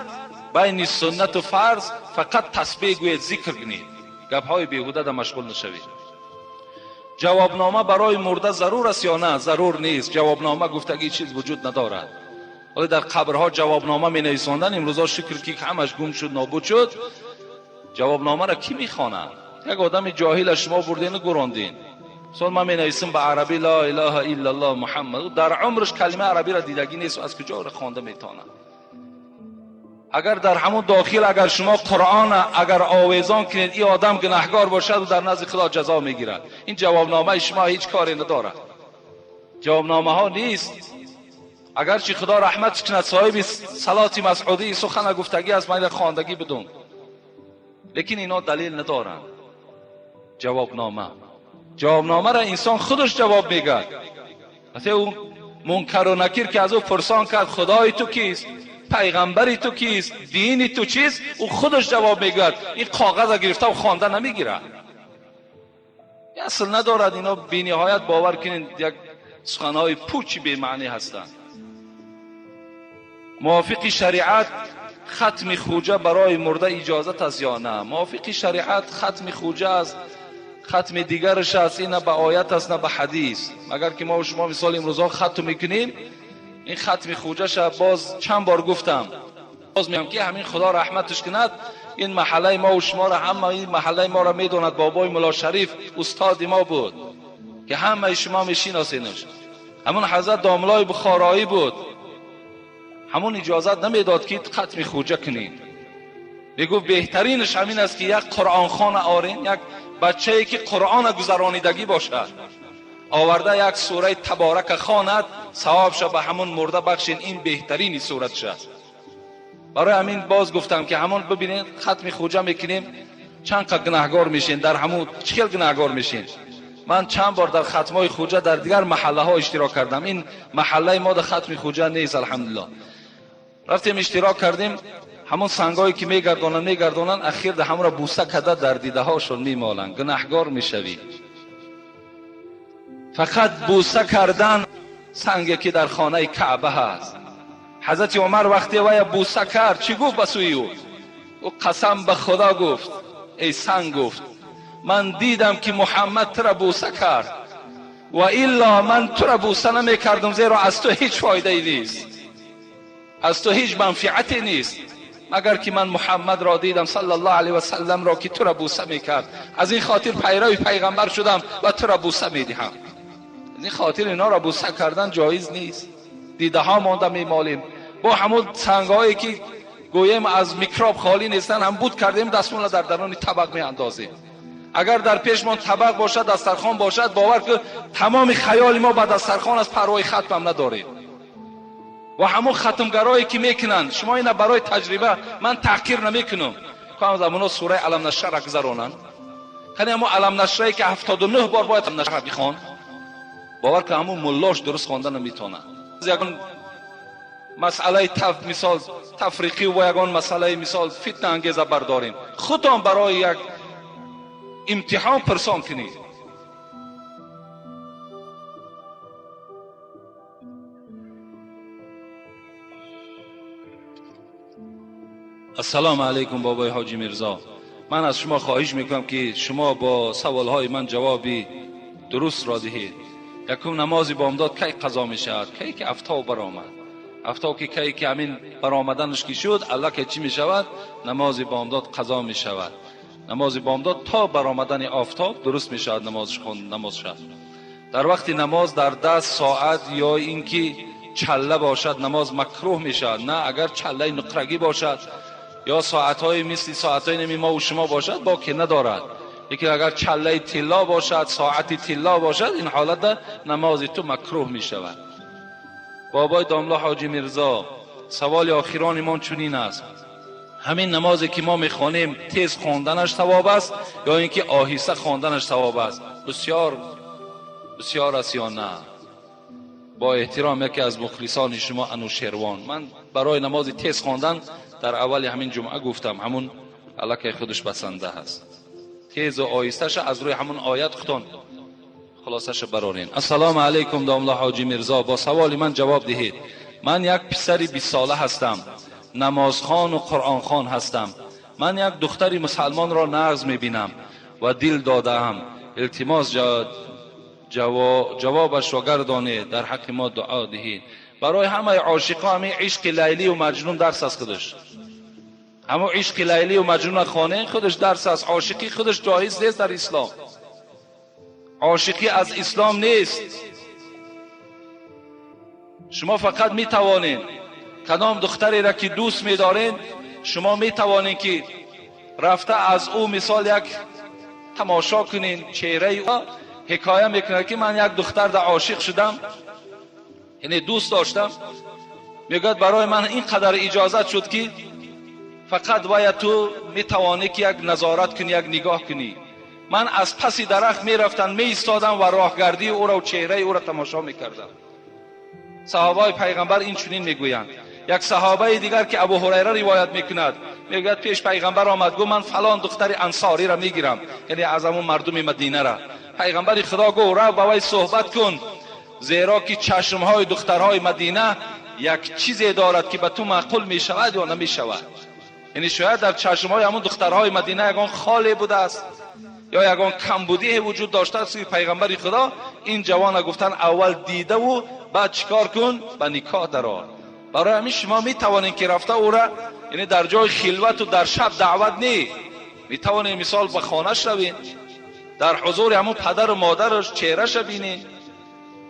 بین سنت و فرض فقط تسبیح گوید، ذکر کنید، گپ های بیهوده در مشغول نشوید. جوابنامه برای مرده ضرور است یا نه؟ ضرور نیست. جوابنامه گفتگی چیز وجود ندارد. ولی در قبرها جوابنامه می نویساندن. امروزا شکر که همش گم شد نابود شد. جوابنامه را کی میخواند؟ یک آدم جاهل شما بردین و گراندین. مثلا من می نویسم به عربی لا اله الا الله محمد، در عمرش کلمه عربی را دیدگی نیست و از کجا را خوانده میتونه؟ اگر در همون داخل اگر شما قرآن اگر آویزان کنید این آدم گناهکار باشد و در نزد خدا جزا میگیرد. این جوابنامه شما هیچ کاری ندارد. جوابنامه ها نیست. اگر چی خدا رحمت کند صاحب صلات مسعودی سخن گفتگی از من خواندگی بدون، لیکن اینا دلیل ندارن. جوابنامه را انسان خودش جواب میگه. مثلا اون منکر و نکیر که از او پرسان کرد خدای تو کیست، پیغمبری تو کیست، دینی تو چیست، او خودش جواب میگه. این کاغذ گرفته و خوانده نمیگیره. اصل ندارد. اینا بی نهایت باور کنین یک سخنهای پوچی به معنی هستند. موافق شریعت ختم خوجه برای مرده اجازت است یا نه؟ موافق شریعت ختم خوجه است، ختم دیگرش است. این نه به آیت است نه به حدیث. مگر که ما و شما مثال امروزا ختم میکنیم، این ختم خوجهش باز چند بار گفتم، باز میگم که همین خدا رحمتش کند این محله ما و شما را، همه این محله ما را میدوند. بابای ملا شریف استاد ما بود که همه شما میشناسینش. همون حضرت داملای بخارایی بود، همون اجازت نمیداد که ختم خوجه کنید. میگو بهترینش همین است که یک قرآن خوان آورین، یک بچه‌ای که قرآن گذرانیدگی باشد آورده یک سوره تبارک خواند، ثوابش به همون مرده بخشین. این بهترین صورتش است. برای همین باز گفتم که همون ببینید ختم خوجه میکنیم چند قد گناهگار میشین، در همون چقدر گناهگار میشین. من چند بار در ختمای خوجه در دیگر محله ها اشتراک کردم. این محله ما در ختم خوجه نیست الحمدلله. رفتیم اشتراک کردیم، همون سنگایی که میگردونن اخیر در همون را بوسه کده در دیده هاشون میمالن. گناهگار میشوی. فقط بوسه کردن سنگی که در خانه کعبه هست. حضرت عمر وقتی وی بوسه کرد چی گفت بسوی او قسم به خدا گفت ای سنگ، گفت من دیدم که محمد تو را بوسه کرد و الا من تو را بوسه نمی کردم، زیرا از تو هیچ فایده ای نیست، از تو هیچ منفعتی نیست، مگر که من محمد را دیدم صلی الله علیه و سلم را که تو را بوسه میکرد. از این خاطر پیرو پیغمبر شدم و تو را بوسه میدهم. از این خاطر اینا را بوسه کردن جایز نیست. دیده ها مانده میمالیم با همون سنگایی که گویم از میکروب خالی نیستن، هم بود کردیم دستمون در درون طبق میاندازیم. اگر در پیشمان طبق باشد، دسترخوان باشد، باور که تمام خیال ما به دسترخوان از پروای ختم هم نداریم. و همون ختمگرایی که میکنن شما اینا برای تجربه من تحقیر نمیکنم، کام زمانا سوره علم نشرح گذرانن کنی همون علم نشره‌ای که 79 بار باید علم نشره بخوان، باور که همون ملاش درست خواندن نمیتونه. یگان مسئله مثال تفریقی و یگان مسئله مثال فتنه انگیزه بردارین، خودتان برای یک امتحان پرسان کنید. السلام علیکم بابای حاجی میرزا. من از شما خواهش میکنم که شما با سوالهای من جوابی درست را دهید. یکم نماز بامداد کی قضا میشود؟ کی که افتا برآمد، افتا که کی که همین برآمدنش که شد الله که چی میشود؟ نماز بامداد قضا میشود. نماز بامداد تا برآمدن آفتاب درست میشود نمازش خوند نماز شد. در وقت نماز در 10 ساعت یا اینکه چله باشد نماز مکروه میشود. نه اگر چله نقرگی باشد یا ساعت‌های مثل ساعت‌های نمی ما و شما باشد باکی ندارد، لیکن اگر چله طلا باشد ساعت طلا باشد این حالت نماز تو مکروه می شود. بابای داملا حاجی میرزا، سوال آخران ما چنین است: همین نمازی که ما میخوانیم تیز خواندنش ثواب است یا اینکه آهسته خواندنش ثواب است؟ بسیار است یا نه؟ با احترام یکی از مخلصان شما انوشیروان، من برای نماز تیز خواندن در اول همین جمعه گفتم همون الله که خودش بسنده هست. تیز و آهسته‌اش از روی همون آیت خودتون خلاصش برارین. السلام علیکم داملا حاجی میرزا، با سوال من جواب دهید. من یک پسر 20 ساله هستم، نمازخوان و قرآن خوان هستم. من یک دختری مسلمان را نغز میبینم و دل دادم. التماس جوابش را گردانید، در حق ما دعا دهید. برای همه عاشقا همین عشق لیلی و مجنون درس است خودش. همون عشق لیلی و مجنون خانه خودش درس است. عاشقی خودش جایز نیست در اسلام. عاشقی از اسلام نیست. شما فقط می توانید کدام دختری را که دوست می دارین شما می توانید که رفته از او مثال یک تماشا کنین، چهره او حکایه میکنه که من یک دختر در عاشق شدم، یعنی دوست داشتم، میگه برای من این قدر اجازت شد که فقط باید تو میتوانی که یک نظارت کنی، یک نگاه کنی. من از پسی درخت میرفتم می ایستادم و راهگردی او را و چهره او را تماشا میکردم. صحابه پیغمبر این چنین میگویند. یک صحابه دیگر که ابو هریره روایت میکند میگه پیش پیغمبر آمد گفت من فلان دختر انصاری را میگیرم، یعنی از همون مردم مدینه را. پیغمبر خدا گفت رو با وی صحبت کن، زیرا که چشمهای دخترهای مدینه یک چیزی دارد که به تو معقول می شود یا نمی شود. یعنی شاید در چشمهای همون دخترهای مدینه یگان خالی بوده است یا یگان کمبودی وجود داشته است. پیغمبر خدا این جوان گفتن اول دیده و بعد چیکار کن؟ به نکاح درآ. برای همین شما می توانید که رفته او را، یعنی در جای خلوت و در شب دعوت نی، می توانید مثال به خانه‌اش روین، در حضور همون پدر و مادرش چهرهش ببینید،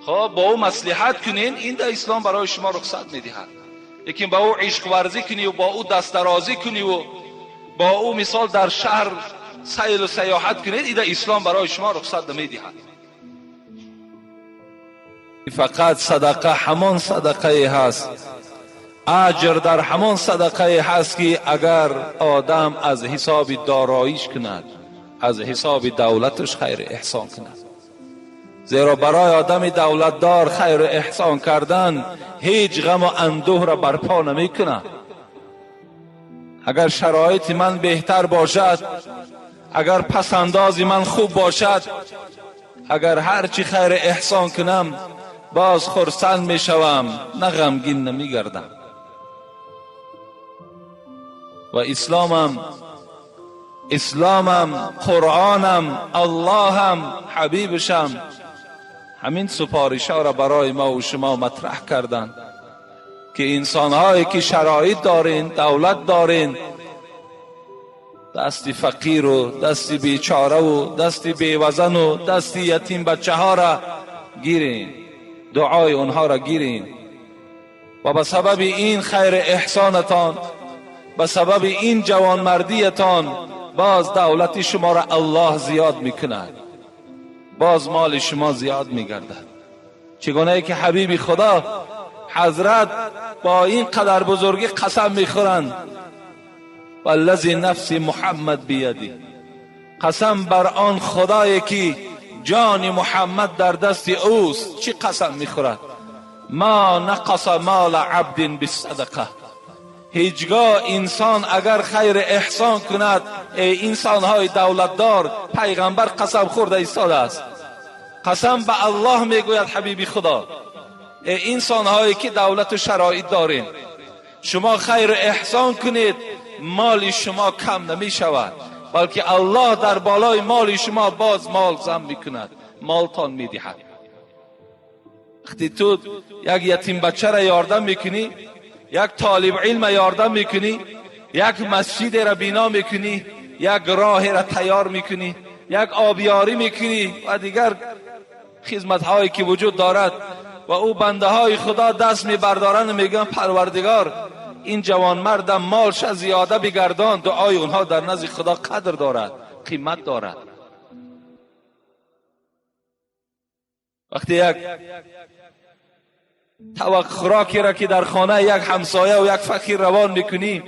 خب با او مصلحت کنین. این در اسلام برای شما رخصت میدهد. لیکن با او عشق ورزی کنی و با او دست درازی کنی و با او مثال در شهر سیل و سیاحت کنید، این در اسلام برای شما رخصت نمیدهد. فقط صدقه همان صدقه هست، اجر در همان صدقه هست که اگر آدم از حساب داراییش کند، از حساب دولتش خیر احسان کند. زیرا برای آدم دولتدار خیر احسان کردن هیچ غم و اندوه را برپا نمی کند. اگر شرایط من بهتر باشد، اگر پسنداز من خوب باشد، اگر هرچی خیر احسان کنم باز خرسند می شوم، نه غمگین نمی گردم. و اسلامم قرآنم اللهم حبیبشم همین سپارش‌ها را برای ما و شما مطرح کردند که انسان‌هایی که شرایط دارین، دولت دارین، دست فقیر و دست بیچاره و دست بیوزن و دست یتیم بچه‌ها را گیرین، دعای اونها را گیرین و به سبب این خیر احسانتان، به سبب این جوانمردیتان باز دولت شما را الله زیاد میکند، باز مال شما زیاد میگردد. چگونه ای که حبیب خدا حضرت با این قدر بزرگی قسم میخورند والذی نفس محمد بیدی، قسم بر آن خدایی که جان محمد در دست اوست. چی قسم میخورد؟ ما نقص مال عبد بالصدقه. هیچگاه انسان اگر خیر احسان کند، ای انسانهای دولتدار، پیغمبر قسم خورده ایستاده است. قسم به الله میگوید حبیبی خدا، ای انسانهایی که دولت و شرایط دارین، شما خیر احسان کنید، مال شما کم نمی شود، بلکه الله در بالای مال شما باز مال زم میکند، مالتان میدهد. وقتی تو یک یتیم بچه را یاردم میکنی، یک طالب علم یاردم میکنی، یک مسجد را بنا میکنی، یک راه را تیار میکنی، یک آبیاری میکنی و دیگر خدمت هایی که وجود دارد، و او بنده های خدا دست میبردارن میگن پروردگار این جوان مردم مالش زیاده بگردان، دعای اونها در نزد خدا قدر دارد، قیمت دارد. وقتی یک طبق خوراکی را که در خانه یک همسایه و یک فقیر روان میکنی،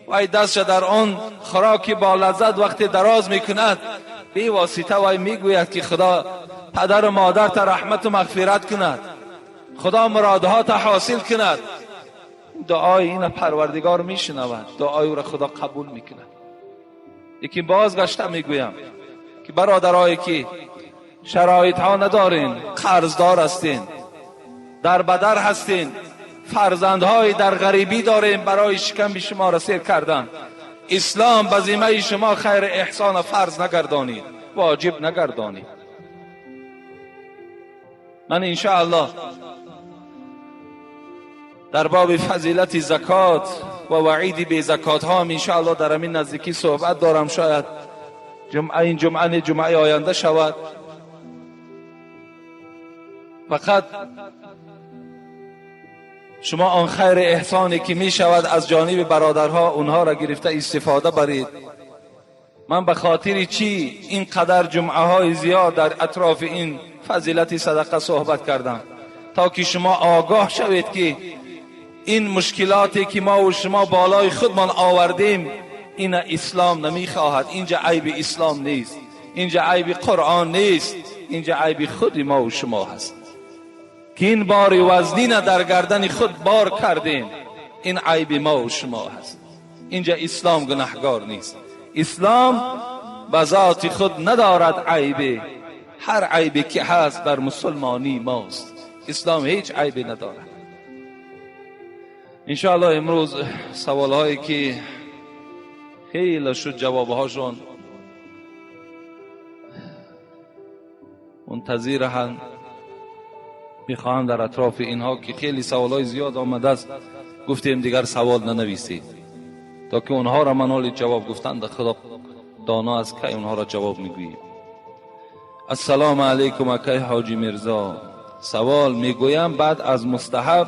وای دستش در آن خوراکی با لذت وقتی دراز میکند، بی واسطه وای میگوید که خدا پدر و مادر تا رحمت و مغفرت کند، خدا مرادها تا حاصل کند. دعای این پروردگار میشنود، دعای او را خدا قبول میکند. یکی بازگشته میگویم که برادرایی که شرایط ها ندارین، قرضدار هستین، در بدر هستین، فرزندهای در غریبی دارین، برای شکم شما را سیر کردن، اسلام به ذمه شما خیر احسان فرض نگردانید، واجب نگردانید. من انشاءالله در باب فضیلت زکات و وعید بی زکات ها انشاءالله در همین نزدیکی صحبت دارم. شاید این جمعه آینده شود. فقط شما آن خیر احسانی که می شود از جانب برادرها اونها را گرفته استفاده برید. من به خاطر چی اینقدر جمعه های زیاد در اطراف این فضیلت صدقه صحبت کردم؟ تا که شما آگاه شوید که این مشکلاتی که ما و شما بالای خودمان آوردیم، این اسلام نمیخواهد. اینجا عیب اسلام نیست، اینجا عیب قرآن نیست، اینجا عیب خود ما و شما هست که این بار وزنین در گردن خود بار کردیم. این عیب ما و شما هست. اینجا اسلام گناهگار نیست. اسلام به ذات خود ندارد عیب. هر عیبی که هست در مسلمانی ماست. اسلام هیچ عیبی ندارد. انشاءالله امروز سوال هایی که خیلی شد جواب هاشون منتظر هم میخواهم در اطراف اینها که خیلی سوال های زیاد آمده است، گفتیم دیگر سوال ننویسید تا که اونها را منال جواب گفتن در خدا دانا است که اونها را جواب میگوییم. السلام علیکم اکای حاجی مرزا. سوال میگویم بعد از مستحب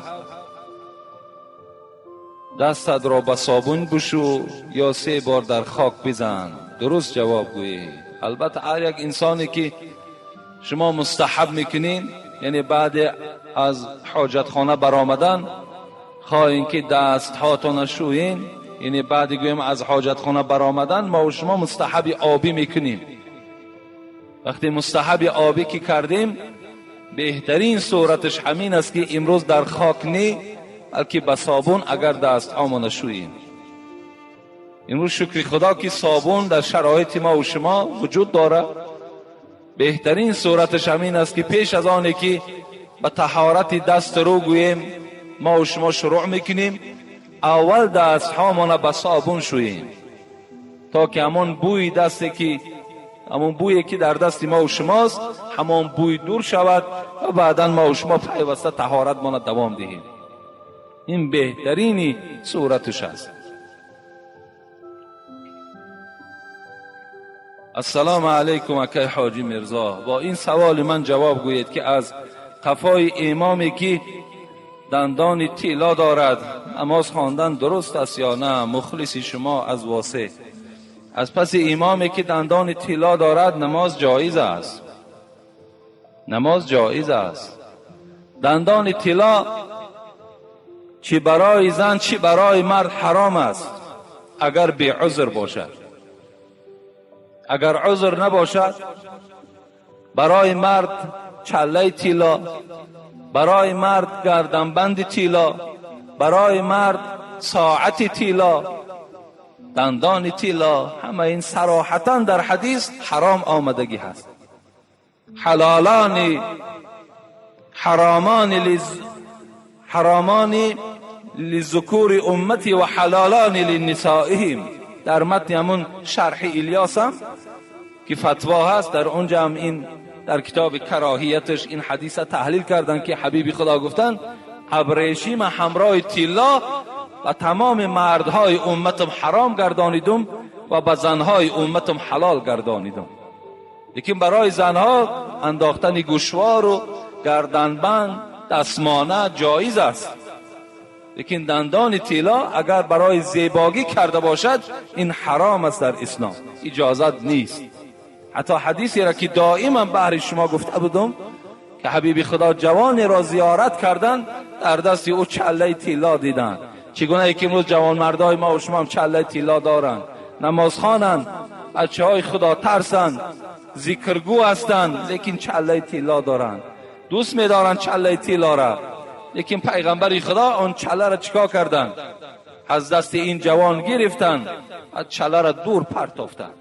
دستت را به صابون بشو یا 3 بار در خاک بزن؟ درست جواب گویی. البته هر یک انسانی که شما مستحب میکنین، یعنی بعد از حاجت خانه برآمدن خواهین که دست هاتون شوین، یعنی بعد گویم از حاجت خانه برآمدن ما و شما مستحب آبی میکنیم. وقتی مستحب آبی که کردیم، بهترین صورتش همین است که امروز در خاک نی، بلکه به صابون اگر دست هامون نشوییم. امروز شکر خدا که صابون در شرایط ما و شما وجود داره. بهترین صورتش همین است که پیش از آنی که به طهارت دست رو گوییم ما و شما شروع میکنیم، اول دست هامون به صابون شوییم تا که همون بوی دستی که همون بویی که در دست ما و شماست همون بوی دور شود و بعدا ما و شما پیوسته طهارت ما دوام دهیم. این بهترین صورتش است. السلام علیکم اکای حاجی مرزا. با این سوال من جواب گویید که از قفای امامی که دندان طلا دارد نماز خواندن درست است یا نه؟ مخلص شما از واسه. از پس امامی که دندان طلا دارد نماز جایز است. نماز جایز است. دندان طلا چی برای زن چی برای مرد حرام است اگر بی عذر باشد. اگر عذر نباشد برای مرد چله طلا، برای مرد گردنبند طلا، برای مرد ساعت طلا، دندان طلا، همه این صراحتا در حدیث حرام آمدگی هست. حرامان لذکور امتی و حلالان لنسائهم. در متن همون شرح الیاس هم که فتوا هست، در اونجا هم این در کتاب کراهیتش این حدیث تحلیل کردن که حبیب خدا گفتن ابریشم همراه طلا و تمام مردهای امتم حرام گردانیدم و به زنهای امتم حلال گردانیدم. لیکن برای زنها انداختن گوشوار و گردنبند، دستمانه جایز است، لیکن دندان طلا اگر برای زیبایی کرده باشد این حرام است، در اسلام اجازت نیست. حتی حدیثی را که دائما بهر شما گفته بودم که حبیب خدا جوانی را زیارت کردند، در دست او چله طلا دیدند. چگونه که امروز جوان مردای ما و شما هم چله طلا دارند، نماز خوانند، بچه های خدا ترسند، ذکرگو هستند، لیکن چله طلا دارند، دوست می‌دارند چله طلا را. لیکن پیغمبر خدا اون چله را چیکار کردند؟ از دست این جوان گرفتند و چله را دور پرتافتند.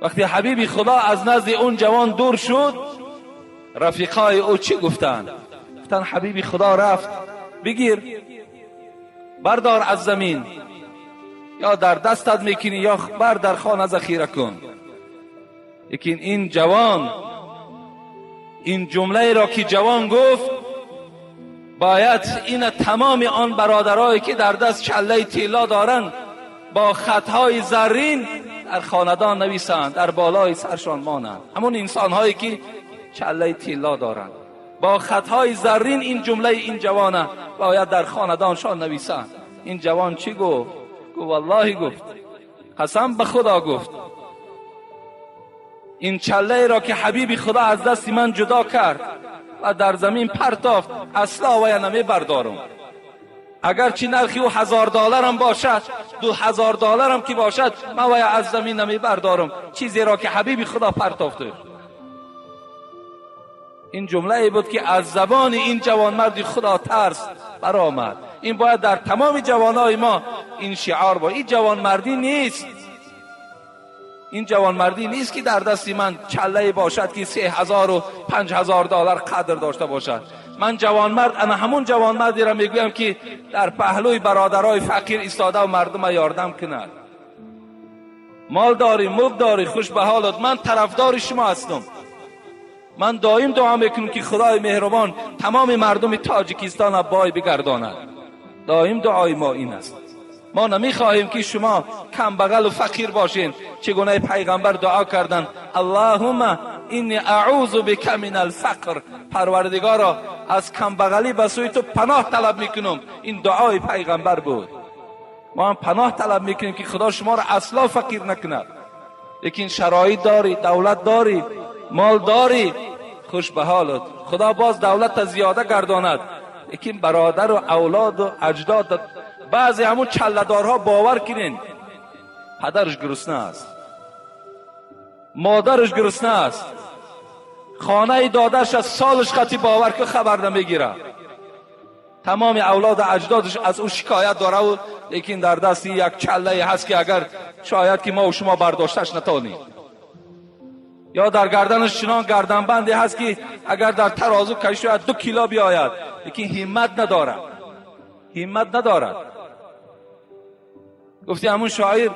وقتی حبیب خدا از نزد اون جوان دور شد، رفیقای او چی گفتند؟ گفتند حبیب خدا رفت، بگیر بردار از زمین، یا در دستت میکنی یا بر در خانه ذخیره کن. لیکن این جوان این جمله را که جوان گفت، باید این تمام آن برادرایی که در دست چله طلا دارند با خطهای زرین در خاندان نویسند، در بالای سرشان مانند. همون انسان‌هایی که چله طلا دارند با خطهای زرین این جمله این جوانه باید در خاندانشان نویسند. این جوان چی گفت؟ گفت والله، گفت قسم به خدا، گفت این چله را که حبیب خدا از دست من جدا کرد و در زمین پرتافت، اصلا وای نمی بردارم. اگر چی نرخی او $1000 هم باشد، $2000 هم که باشد، من وای از زمین نمی بردارم چیزی را که حبیب خدا پرتافته. این جمله بود که از زبان این جوان مرد خدا ترس برآمد. این باید در تمام جوانای ما این شعار باشه. این جوان مردی نیست، این جوان مردی نیست که در دست من چله باشد که $3000 و $5000 قدر داشته باشد. من جوان مرد، انا همون جوان مردی را میگویم که در پهلوی برادرای فقیر ایستاده و مردم یاردم کند. مال داری، ملک داری، خوش به حالت، من طرفدار شما هستم. من دائم دعا میکنم که خدای مهربان تمام مردم تاجیکستان بای بگرداند. دائم دعای ما این است. ما نمیخواهیم که شما کم بغل و فقیر باشین. چگونه پیغمبر دعا کردند اللهم انی اعوذ بک من الفقر، پروردگارا از کم بغلی به سوی تو پناه طلب میکنم. این دعای پیغمبر بود. ما هم پناه طلب میکنیم که خدا شما را اصلا فقیر نکند. لیکن شرایط داری، دولت داری، مال داری، خوش به حالت، خدا باز دولت زیاده گرداند. لیکن برادر و اولاد و اجداد، بعضی همون چله‌دارها باور کنین پدرش گرسنه است، مادرش گرسنه است، خانه دادرش از سالش خطی باور که خبر نمیگیره، تمام اولاد و اجدادش از او شکایت داره و لیکن در دستی یک چله هست که اگر شاید که ما و شما برداشتش نتونیم، یا در گردنش چنان گردنبندی هست که اگر در ترازو کشی 2 کیلو بیاید، لیکن همت ندارد، همت ندارد. گفتی همون شاعر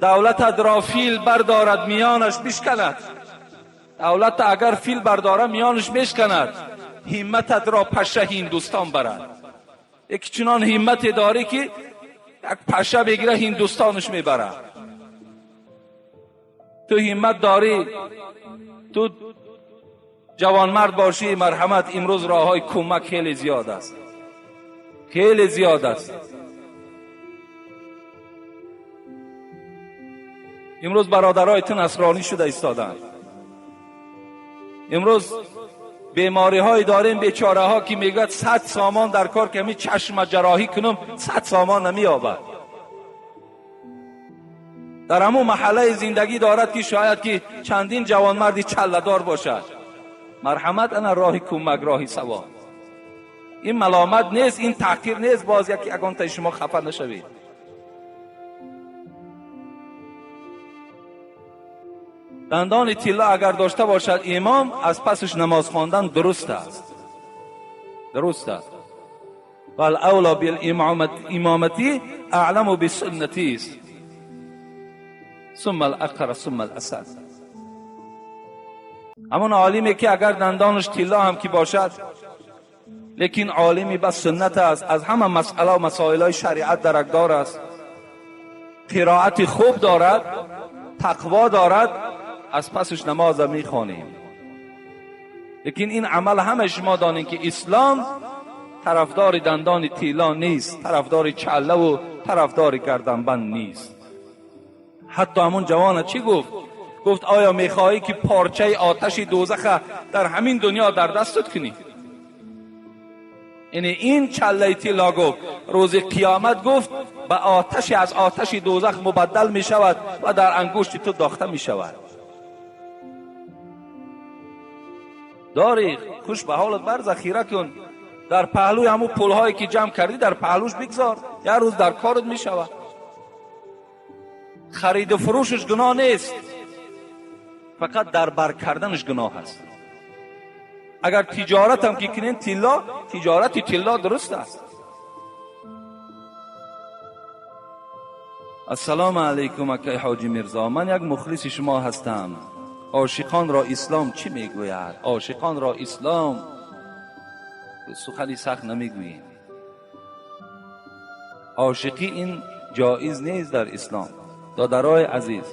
دولت را فیل بردارد میانش بشکند، دولت اگر فیل برداره میانش بشکند، همتت را پشه هندوستان برد. یک چنان همت داری که یک پشه بگیره هندوستانش میبره. تو همت داری، تو جوان مرد باشی، مرحمت. امروز راه های کمک خیلی زیاد است، خیلی زیاد است. امروز برادرایتون نصرانی شده ایستادند. امروز بیماری های داریم، بیچاره ها که میگوید 100 سامان در کار که می چشم جراحی کنم 100 سامان نمی آورد. در همون محله زندگی دارد که شاید که چندین جوانمردی چله‌دار باشد. مرحمت انا راه کمک، راه ثواب. این ملامت نیست، این تحقیر نیست. باز یکان تا شما خفه نشوید. دندان طلا اگر داشته باشد امام، از پسش نماز خواندن درست است. درست است. والاولا بالامامتی اعلم بسنتی است، ثم الاقرا ثم الاسد. همون عالمی که اگر دندانش طلا هم که باشد لیکن عالمی بس سنت است، از همه مسئله و مسائل های شریعت درکدار است، قرائت خوب دارد، تقوا دارد، از پسش نماز میخوانیم. لیکن این عمل همه شما دانید که اسلام طرفدار دندان طلا نیست، طرفدار چله و طرفدار گردنبند نیست. حتی همون جوان چی گفت؟ گفت آیا میخواهی که پارچه آتش دوزخ در همین دنیا در دستت کنی؟ یعنی این چله طلا گفت روز قیامت گفت به آتش از آتش دوزخ مبدل می شود و در انگشت تو داخته می شود. داری خوش به حالت بر ذخیره کن، در پهلوی همون پولهایی که جمع کردی در پهلوش بگذار، یه روز در کارت می شود. خرید و فروشش گناه نیست، فقط در بر کردنش گناه است. اگر تجارت هم که کنین طلا، تجارت طلا درست است. السلام علیکم اکای حاجی میرزا، من یک مخلص شما هستم. عاشقان را اسلام چی میگوید؟ عاشقان را اسلام سخنی سخت نمیگوید. عاشقی این جایز نیست در اسلام. دادرای عزیز،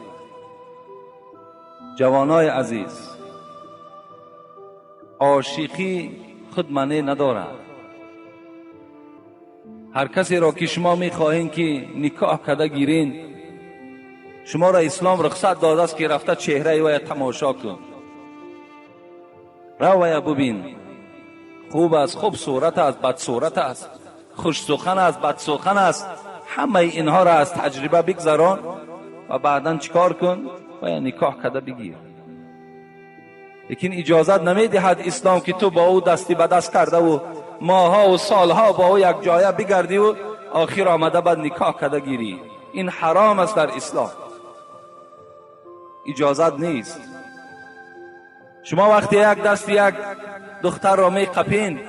جوانای عزیز، عاشقی خود معنی ندارد. هر کسی را که شما میخواهین که نکاح کرده گیرین، شما را اسلام رخصت داده است که رفته چهره وی تماشا کن، رو وی ببین، خوب است، خوب صورت است، بد صورت است، خوش سخن است، بد سخن است، همه اینها را از تجربه بگذران و بعداً چیکار کن؟ و نکاح کرده بگیر. لیکن اجازت نمیدهد اسلام که تو با او دستی به دست کرده و ماها و سالها با او یک جایه بگردی و آخر آمده بعد نکاح کرده گیری. این حرام است در اسلام، اجازت نیست. شما وقتی یک دست یک دختر را می قپین،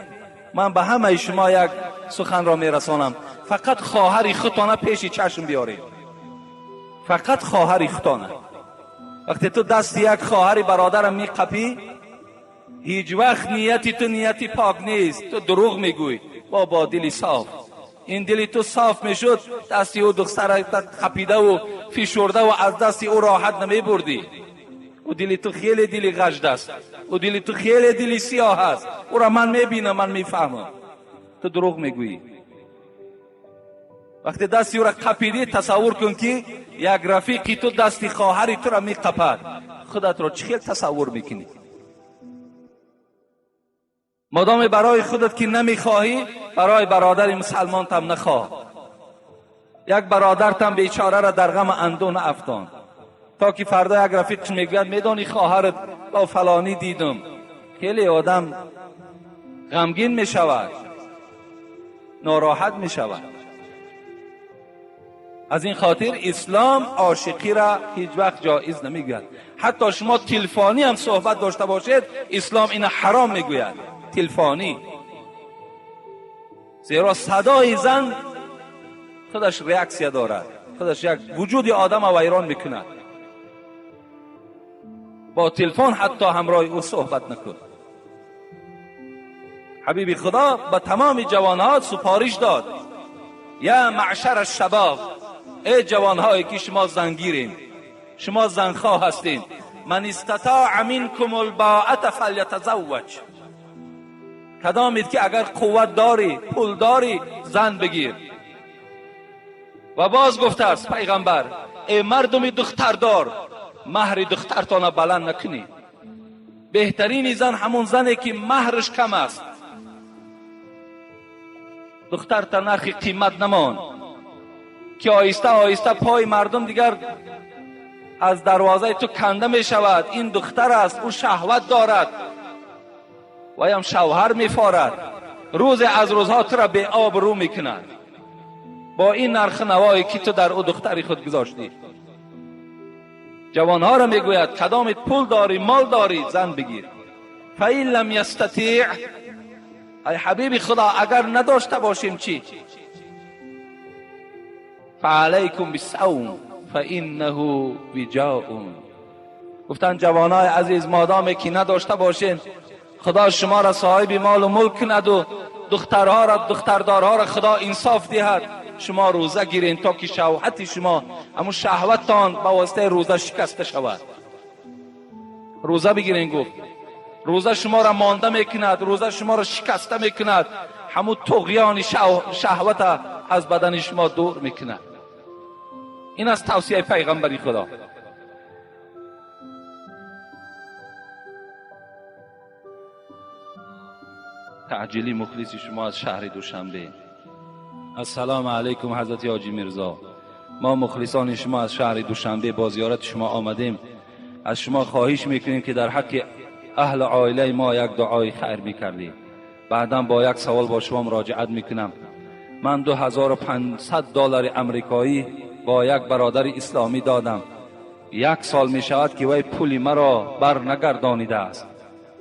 من به همه شما یک سخن را می رسانم، فقط خواهر خودتان پیش چشم بیارید. فقط خواهر خودتان. وقتی تو دست یک خواهر برادر می قپی، هیچ وقت نیتی تو نیتی پاک نیست، تو دروغ میگوی. با دلی صاف، این دلی تو صاف میشد، دستی او دختر قپیده و فشرده و از دستی او راحت نمی بردی. او دلی تو خیلی دلی غجد است، او دلی تو خیلی دلی سیاه است. او را من میبینم، من میفهمم. تو دروغ میگویی. وقتی دستی او را قپیدی، تصور کن که یک رفیقی تو دستی خواهری تو را میقپد، خودت را چه خیلی تصور میکنی؟ مادام برای خودت که نمیخواهی، برای برادر مسلمان تم نخواه. یک برادر تم بیچاره را در غم اندون افتان، تا که فردا یک رفیقش میگوید میدانی خواهرت با فلانی دیدم. خیلی آدم غمگین میشود، ناراحت میشود. از این خاطر اسلام عاشقی را هیچ وقت جایز نمیگوید. حتی شما تلفنی هم صحبت داشته باشید، اسلام این حرام میگوید. تلفنی، زیرا صدای زن خودش ریاکسیا دارد، خودش یک وجود آدم را ویران میکند. با تلفن حتی همراه او صحبت نکن. حبیب خدا به تمام جوانها سپارش داد: یا معشر الشباب، ای جوانهایی که شما زنگیرین، شما زنخواه هستین، من استطاع منکم الباءة فلیتزوج. کدامید که اگر قوت داری، پول داری، زن بگیر. و باز گفته است پیغمبر: ای مردم دختردار، مهر دخترتان بلند نکنی. بهترین زن همون زنی که مهرش کم است. دختر تا نرخ قیمت نمان که آیسته آیسته پای مردم دیگر از دروازه تو کنده می شود. این دختر است، او شهوت دارد و هم شوهر می فارد. روز از روزها تو را به آب رو می کند با این نرخ نوایی که تو در او دختری خود گذاشتی. جوانها را می گوید کدامت پول داری، مال داری، زن بگیر. فإن لم یستطیع، ای حبیب خدا اگر نداشته باشیم چی؟ فعلیکم بالصوم فانه وجاء. گفتن جوانای عزیز مادامی که نداشته باشین، خدا شما را صاحب مال و ملک کند و دخترها را، دختردارها را خدا انصاف دهد. شما روزه گیرین تا که شهوت شما، اما شهوتتان به واسطه روزه شکسته شود. روزه بگیرین. گفت روزه شما را مانده میکند، روزه شما را شکسته میکند، همون طغیان شهوت از بدن شما دور میکند. این از توصیه پیغمبری خدا. تعجیلی مخلص شما از شهر دوشنبه. السلام علیکم حضرت حاجی میرزا، ما مخلصان شما از شهر دوشنبه با زیارت شما آمدیم. از شما خواهش میکنیم که در حق اهل عائله ما یک دعای خیر میکردید. بعدا با یک سوال با شما مراجعت میکنم. من 2500 دلار امریکایی با یک برادر اسلامی دادم. 1 سال می شود که وی پول مرا بر نگردانیده است.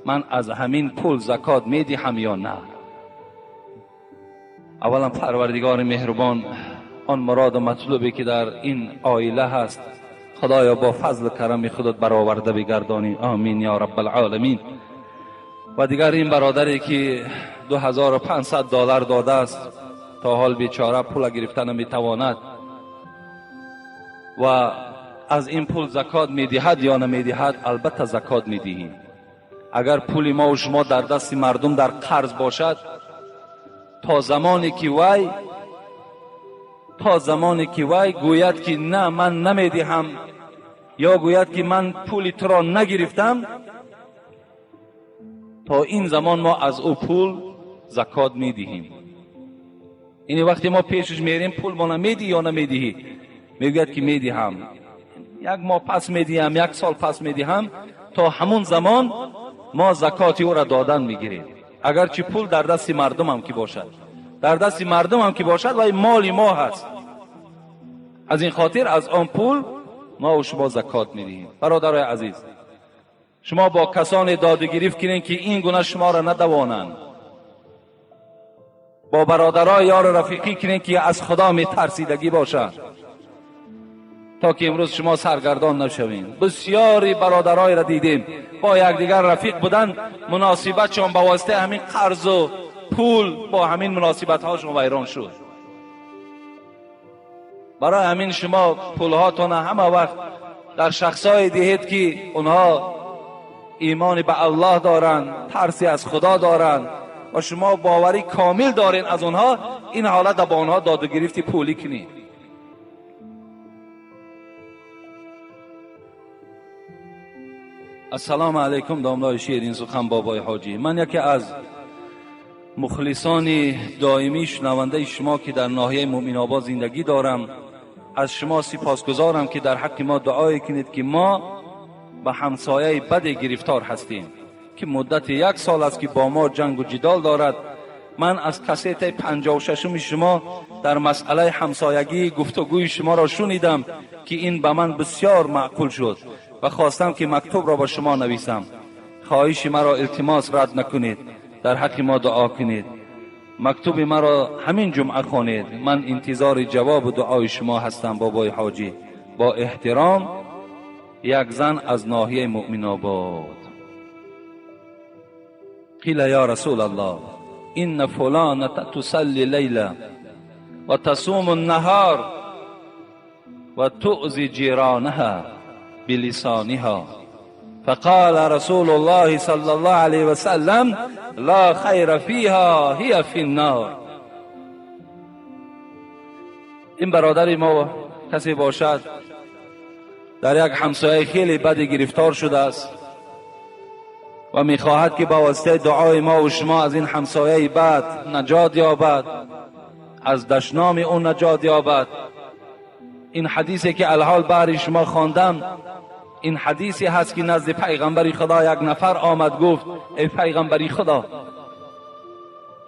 من از همین پول زکات می دهم یا نه؟ اولا پروردگار مهربان آن مراد و مطلوبی که در این عائله هست خدایا با فضل و کرم خودت برآورده بگردانی. آمین یا رب العالمین. و دیگر این برادری که 2500 دلار داده است، تا حال بیچاره پول گرفتن نمیتواند و از این پول زکات میدهد یا نمیدهد؟ البته زکات میدهیم. اگر پول ما و شما در دست مردم در قرض باشد، تا زمانی که وی گوید که نه من نمیدهم یا گوید که من پول تو را نگرفتم، تا این زمان ما از او پول زکات میدهیم. این وقتی ما پیشش میریم پول ما نمیدی یا نمیدهی؟ میگوید که میدهم. 1 ماه پس میدهم، 1 سال پس میدهم. تا همون زمان ما زکات او را دادن میگیریم. اگرچه پول در دست مردم هم که باشد، در دست مردم هم که باشد و مال ما هست، از این خاطر از آن پول ما و شما زکات میدهیم. برادرای عزیز، شما با کسان داد و گریفت کنین که این گونه شما را ندوانند. با برادرای یار رفیقی کنین که از خدا میترسیدگی باشند، تا که امروز شما سرگردان نشوین. بسیاری برادرای را دیدیم با یکدیگر رفیق بودن، مناسبتشون با واسطه همین قرض و پول با همین مناسبت هاشون ویران شد. برای همین شما پولهاتون همه وقت در شخصای دهید که اونها ایمان به الله دارند، ترسی از خدا دارند و شما باوری کامل دارین از اونها. این حالت با اونها داد و گرفت پولی کنید. السلام علیکم داملای شیرین سخن بابای حاجی. من یکی از مخلصان دائمی شنونده شما که در ناحیه مومن آباد زندگی دارم، از شما سپاسگزارم که در حق ما دعای کنید که ما به همسایه بد گرفتار هستیم که مدت 1 سال است که با ما جنگ و جدال دارد. من از کاست 56 شما در مسئله همسایگی گفتگوی شما را شنیدم که این به من بسیار معقول شد و خواستم که مکتوب را با شما نویسم. خواهش مرا التماس رد نکنید، در حق ما دعا کنید. مکتوب مرا همین جمعه خوانید. من انتظار جواب و دعای شما هستم بابای حاجی. با احترام، یک زن از ناحیه مؤمن آباد. قیل یا رسول الله این فلانه تصلی لیلا و تصوم النهار و تؤذی جیرانها بلسانها، فقال رسول الله صلی الله علیه و سلم لا خیر فیها هی فی النار. این برادری ما کسی باشد در یک همسایه خیلی بد گرفتار شده است و میخواهد که با واسطه دعای ما و شما از این همسایه بد نجات یابد، از دشنام اون نجات یابد. این حدیثی که الحال برای شما خواندم، این حدیثی هست که نزد پیغمبر خدا یک نفر آمد گفت ای پیغمبری خدا،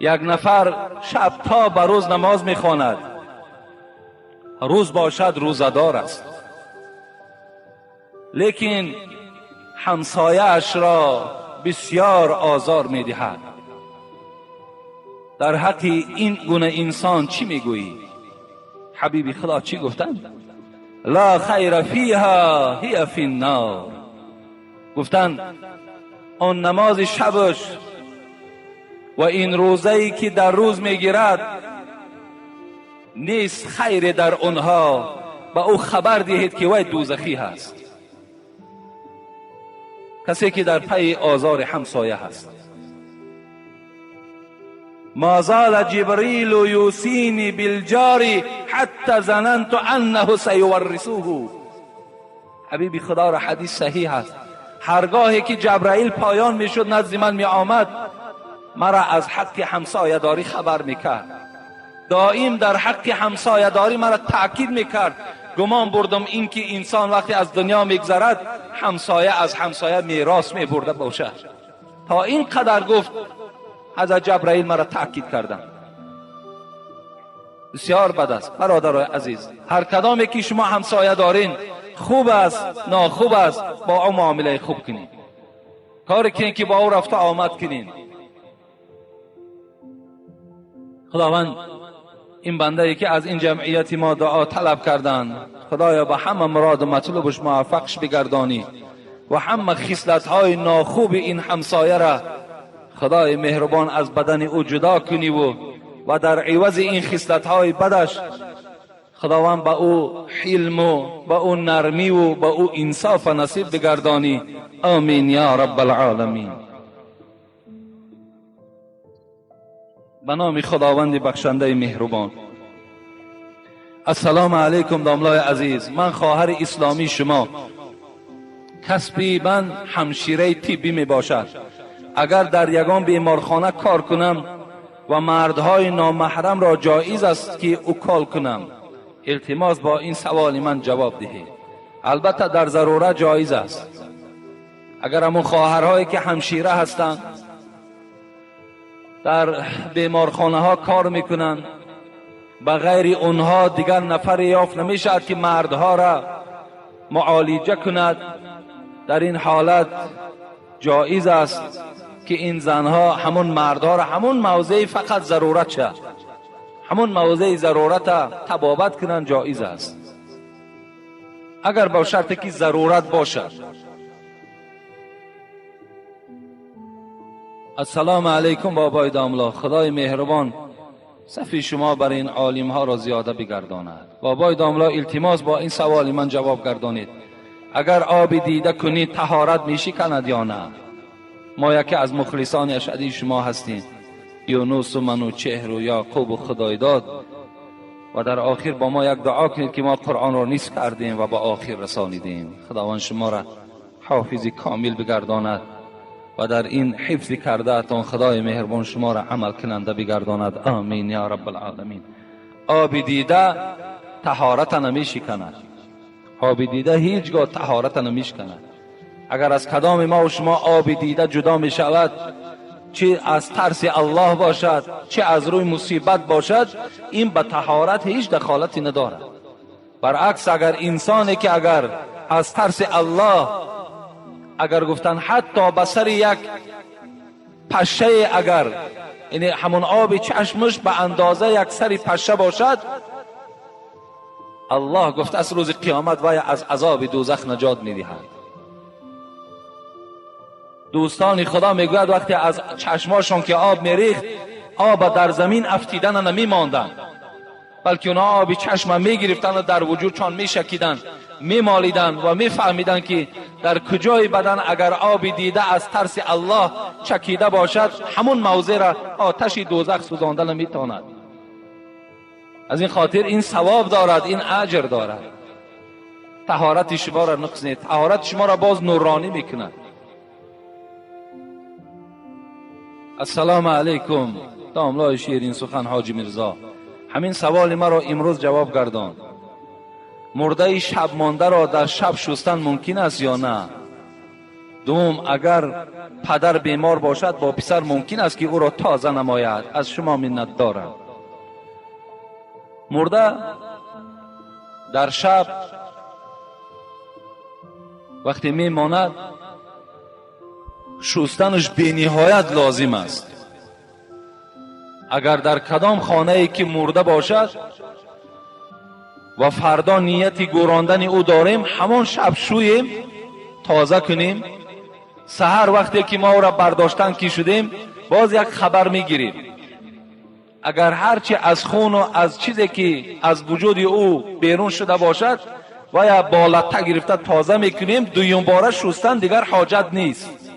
یک نفر شب تا به روز نماز میخواند، روز باشد روزدار است، لیکن همسایه اش را بسیار آزار میدهد. در حق این گونه انسان چی میگویی؟ حبیب خدا چی گفتند؟ لا خیر فیها هی فی النار. گفتند آن نماز شبش و این روزه‌ای که در روز میگیرد نیست خیر در آنها، با او خبر دهید که وی دوزخی هست. کسی که در پی آزار همسایه هست. ما زال جبریل یوصینی بالجار حتی ظننت انه سیورثه. حبیب خدا را حدیث صحیح است. هرگاهی که جبرائیل پایان میشد نزد من می آمد، مرا از حق همسایه داری خبر میکرد. دائم در حق همسایه داری مرا تاکید میکرد. گمان بردم این که انسان وقتی از دنیا میگذرد همسایه از همسایه میراث میبرده باشد. تا این قدر گفت حضرت جبرائیل مرا تاکید کردند. بسیار بد است برادرای عزیز. هر کدامی که شما همسایه دارین، خوب است ناخوب است، با او معامله خوب کنین، کاری کنین که با او رفت آمد کنین. خداوند این بنده که از این جمعیت ما دعا طلب کردند، خدایا به همه مراد و مطلوبش موفقش بگردانی و همه خصلت‌های ناخوب این همسایه را خدای مهربان از بدن او جدا کنی و در عوض این خصلت‌های بدش خداوند با او حلم و با او نرمی و با او انصاف نصیب بگردانی. آمین یا رب العالمین. به نام خداوند بخشنده مهربان. السلام علیکم داملای عزیز. من خواهر اسلامی شما، کسبی من همشیره طبی می باشد. اگر در یگان بیمارخانه کار کنم و مردهای نامحرم را جایز است که اوکال کنم؟ التماس با این سوال من جواب دهید. البته در ضرورت جایز است. اگر همون خواهرهایی که همشیره هستند در بیمارخانه ها کار میکنند، بغیر اونها دیگر نفر یافت نمیشد که مردها را معالجه کند، در این حالت جایز است که این زنها همون مردها را همون موضع فقط ضرورت شد، همون موضع ضرورت طبابت کنن، جایز است. اگر با شرطی که ضرورت باشد. السلام علیکم بابای داملا. خدای مهربان صفی شما برای این عالم ها را زیاده بگرداند. بابای داملا التماس با این سوال من جواب گردانید. اگر آب دیده کنید طهارت میشی کند یا نه؟ ما یکی از مخلصان اشهدی شما هستیم، یونس و منوچهر و یعقوب و خدایداد، و در آخر با ما یک دعا کنید که ما قرآن را نیست کردیم و با آخر رسانیدیم. خداوند شما را حافظ کامل بگرداند و در این حفظ کرده اتان خدای مهربان شما را عمل کننده بگرداند. آمین یا رب العالمین. آب دیده طهارت نمیشکند. آب دیده هیچگاه طهارت نمیشکند. اگر از کدام ما و شما آب دیده جدا می شود، چه از ترس الله باشد چه از روی مصیبت باشد، این به طهارت هیچ دخالتی ندارد. برعکس اگر انسانی که اگر از ترس الله، اگر گفتن حتی به سر یک پشه، اگر یعنی همون آب چشمش به اندازه یک سری پشه باشد، الله گفته از روز قیامت وی از عذاب دوزخ نجات می‌دهد. دوستان خدا میگوید وقتی از چشماشون که آب میریخت، آب در زمین افتیدن نمیماندن، بلکه اونا آب چشم میگرفتن و در وجودشان میشکیدن، میمالیدن و میفهمیدن که در کجای بدن اگر آب دیده از ترس الله چکیده باشد، همون موضع را آتش دوزخ سوزانده نمیتواند. از این خاطر این ثواب دارد، این اجر دارد. طهارت شما را نقص نیست، طهارت شما را باز نورانی میکند. السلام علیکم داملای شیرین سخن حاجی مرزا. همین سوال ما را امروز جواب گردان. مرده شب مانده را در شب شستن ممکن است یا نه؟ دوم، اگر پدر بیمار باشد با پسر ممکن است که او را تازه نماید؟ از شما منت دارم. مرده در شب وقتی میماند شستنش بی نهایت لازم است. اگر در کدام خانه ای که مرده باشد و فردا نیت گوراندن او داریم، همان شب شوییم، تازه کنیم. سحر وقتی که ما او را برداشتن کی شدیم باز یک خبر میگیریم. اگر هرچی از خون و از چیزی که از وجود او بیرون شده باشد و یا بالته گرفته تازه میکنیم، دویم باره شستن دیگر حاجت نیست.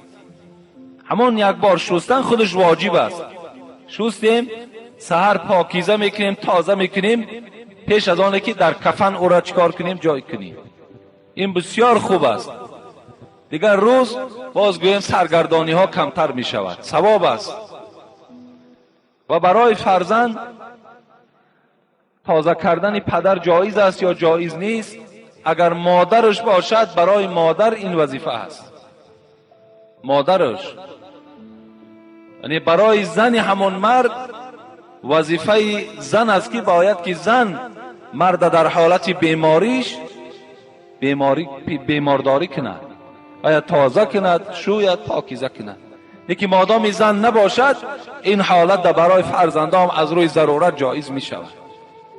همان یک بار شستن خودش واجب است. شستیم، سحر پاکیزه میکنیم، تازه میکنیم، پیش از آنه که در کفن او را چکار کنیم؟ جای کنیم. این بسیار خوب است. دیگر روز باز گویم سرگردانی ها کمتر می شود. ثواب است. و برای فرزند تازه کردن پدر جایز است یا جایز نیست؟ اگر مادرش باشد برای مادر این وظیفه است. مادرش، یعنی برای زن همون مرد وظیفه زن است که باید که زن مرد در حالت بیمارداری کند، باید تازه کند، شوید، پاکیزه کند. لیکن مادام زن نباشد این حالت در برای فرزندان از روی ضرورت جایز می شود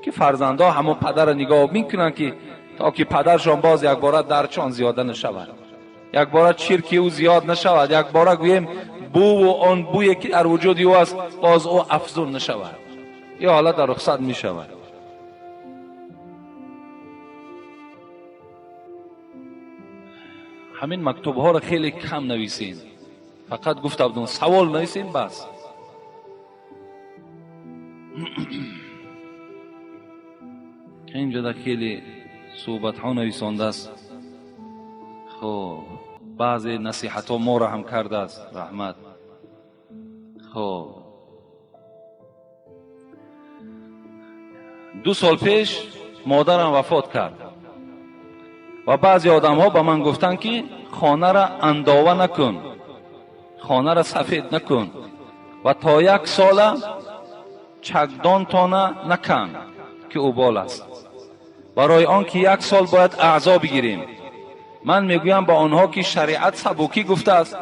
که فرزندان همون پدر را نگاه می کنند که تا که پدرشان باز یک بار درچان زیاده نشود، یک بار چرکی او زیاد نشود، یک بار گویم بو و آن بویی که در وجود او است باز او افزون نشود. این حالت در رخصت می شود. همین مکتوب ها را خیلی کم نویسین، فقط گفته بودم سوال نویسین بس. اینجا در خیلی صحبت ها نویسانده است. خب بعضی نصیحت ها ما را هم کرده است رحمت. خب 2 سال پیش مادرم وفات کرد و بعضی آدم ها به من گفتن که خانه را انداوه نکن، خانه را سفید نکن و تا 1 سال چکدان تانه نکن که اوبال است. برای آن که 1 سال باید اعضا بگیریم. من میگویم با آنها که شریعت سبوکی گفته است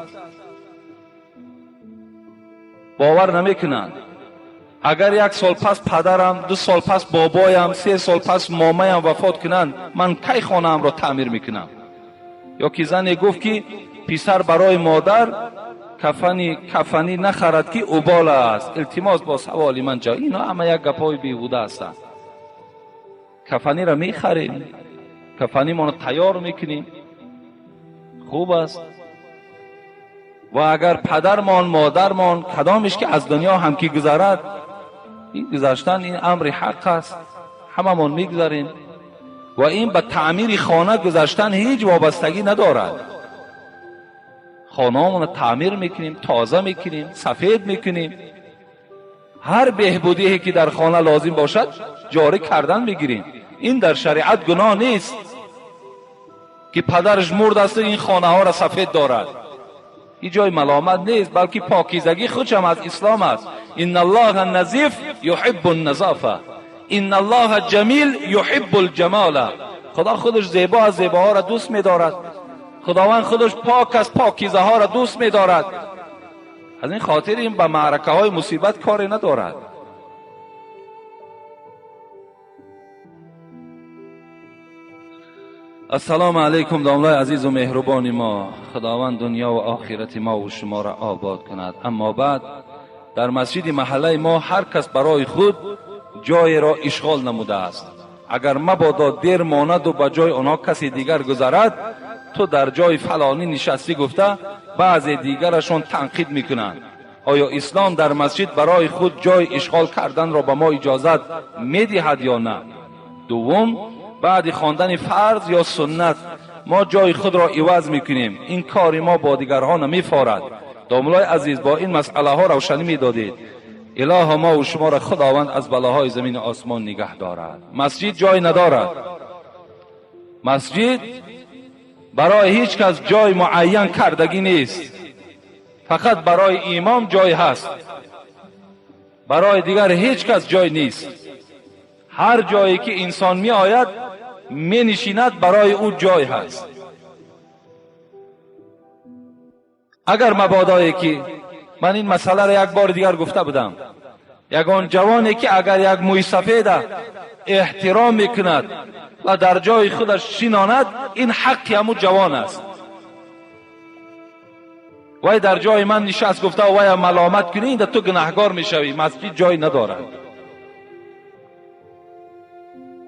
باور نمیکنند. اگر 1 سال پس پدرم، 2 سال پس بابایم، 3 سال پس مامایم وفات کنند، من کی خانه ام را تعمیر میکنم؟ یا که زنی گفت که پسر برای مادر کفنی نخرد که اوبال است. التماس با سوال من جا، اینا همه یک گپای بیهوده هستند. کفنی را میخریم، کفنی ما را تیار میکنیم، خوب است. و اگر پدرمان مادرمان کدامش که از دنیا هم که گذرد، این گذشتن این امر حق است، هممون میگذاریم و این به تعمیر خانه گذشتن هیچ وابستگی ندارد. خانه همون تعمیر میکنیم، تازه میکنیم، سفید میکنیم، هر بهبودی که در خانه لازم باشد جاری کردن میگیریم. این در شریعت گناه نیست که پدرش مرد است این خانه ها را سفید دارد. این جای ملامت نیست، بلکه پاکیزگی خودش هم از اسلام است. ان الله نظیف یحب النظافه، ان الله جمیل یحب الجمال. خدا خودش زیبا از زیباها را دوست می‌دارد. خداوند خودش پاک از پاکیزه ها را دوست می‌دارد. از این خاطر این به معرکه های مصیبت کاری ندارد. السلام علیکم داملای عزیز و مهربان ما. خداوند دنیا و آخرت ما و شما را آباد کند. اما بعد در مسجد محله ما هر کس برای خود جای را اشغال نموده است. اگر مبادا دیر ماند و به جای آنها کسی دیگر گذرد، تو در جای فلانی نشستی گفته بعضی دیگرشون تنقید میکنند. آیا اسلام در مسجد برای خود جای اشغال کردن را به ما اجازت میدهد یا نه؟ دوم، بعد خواندن فرض یا سنت ما جای خود را عوض میکنیم. این کار ما با دیگرها نمیفارد. داملای عزیز با این مسئله ها روشنی میدادید. اله ما و شما را خداوند از بلاهای زمین و آسمان نگه دارد. مسجد جای ندارد. مسجد برای هیچ کس جای معین کردگی نیست، فقط برای امام جای هست، برای دیگر هیچ کس جای نیست. هر جایی که انسان می آید می نشیند، برای او جای هست. اگر مبادایی که من این مسئله را یک بار دیگر گفته بودم، یگان جوانی که اگر یک موی سفید احترام میکند و در جای خودش شیناند، این حق همو جوان است. وای در جای من نشست گفته وای ملامت کنی، در تو گناهگار میشوی، مسجد جای ندارد.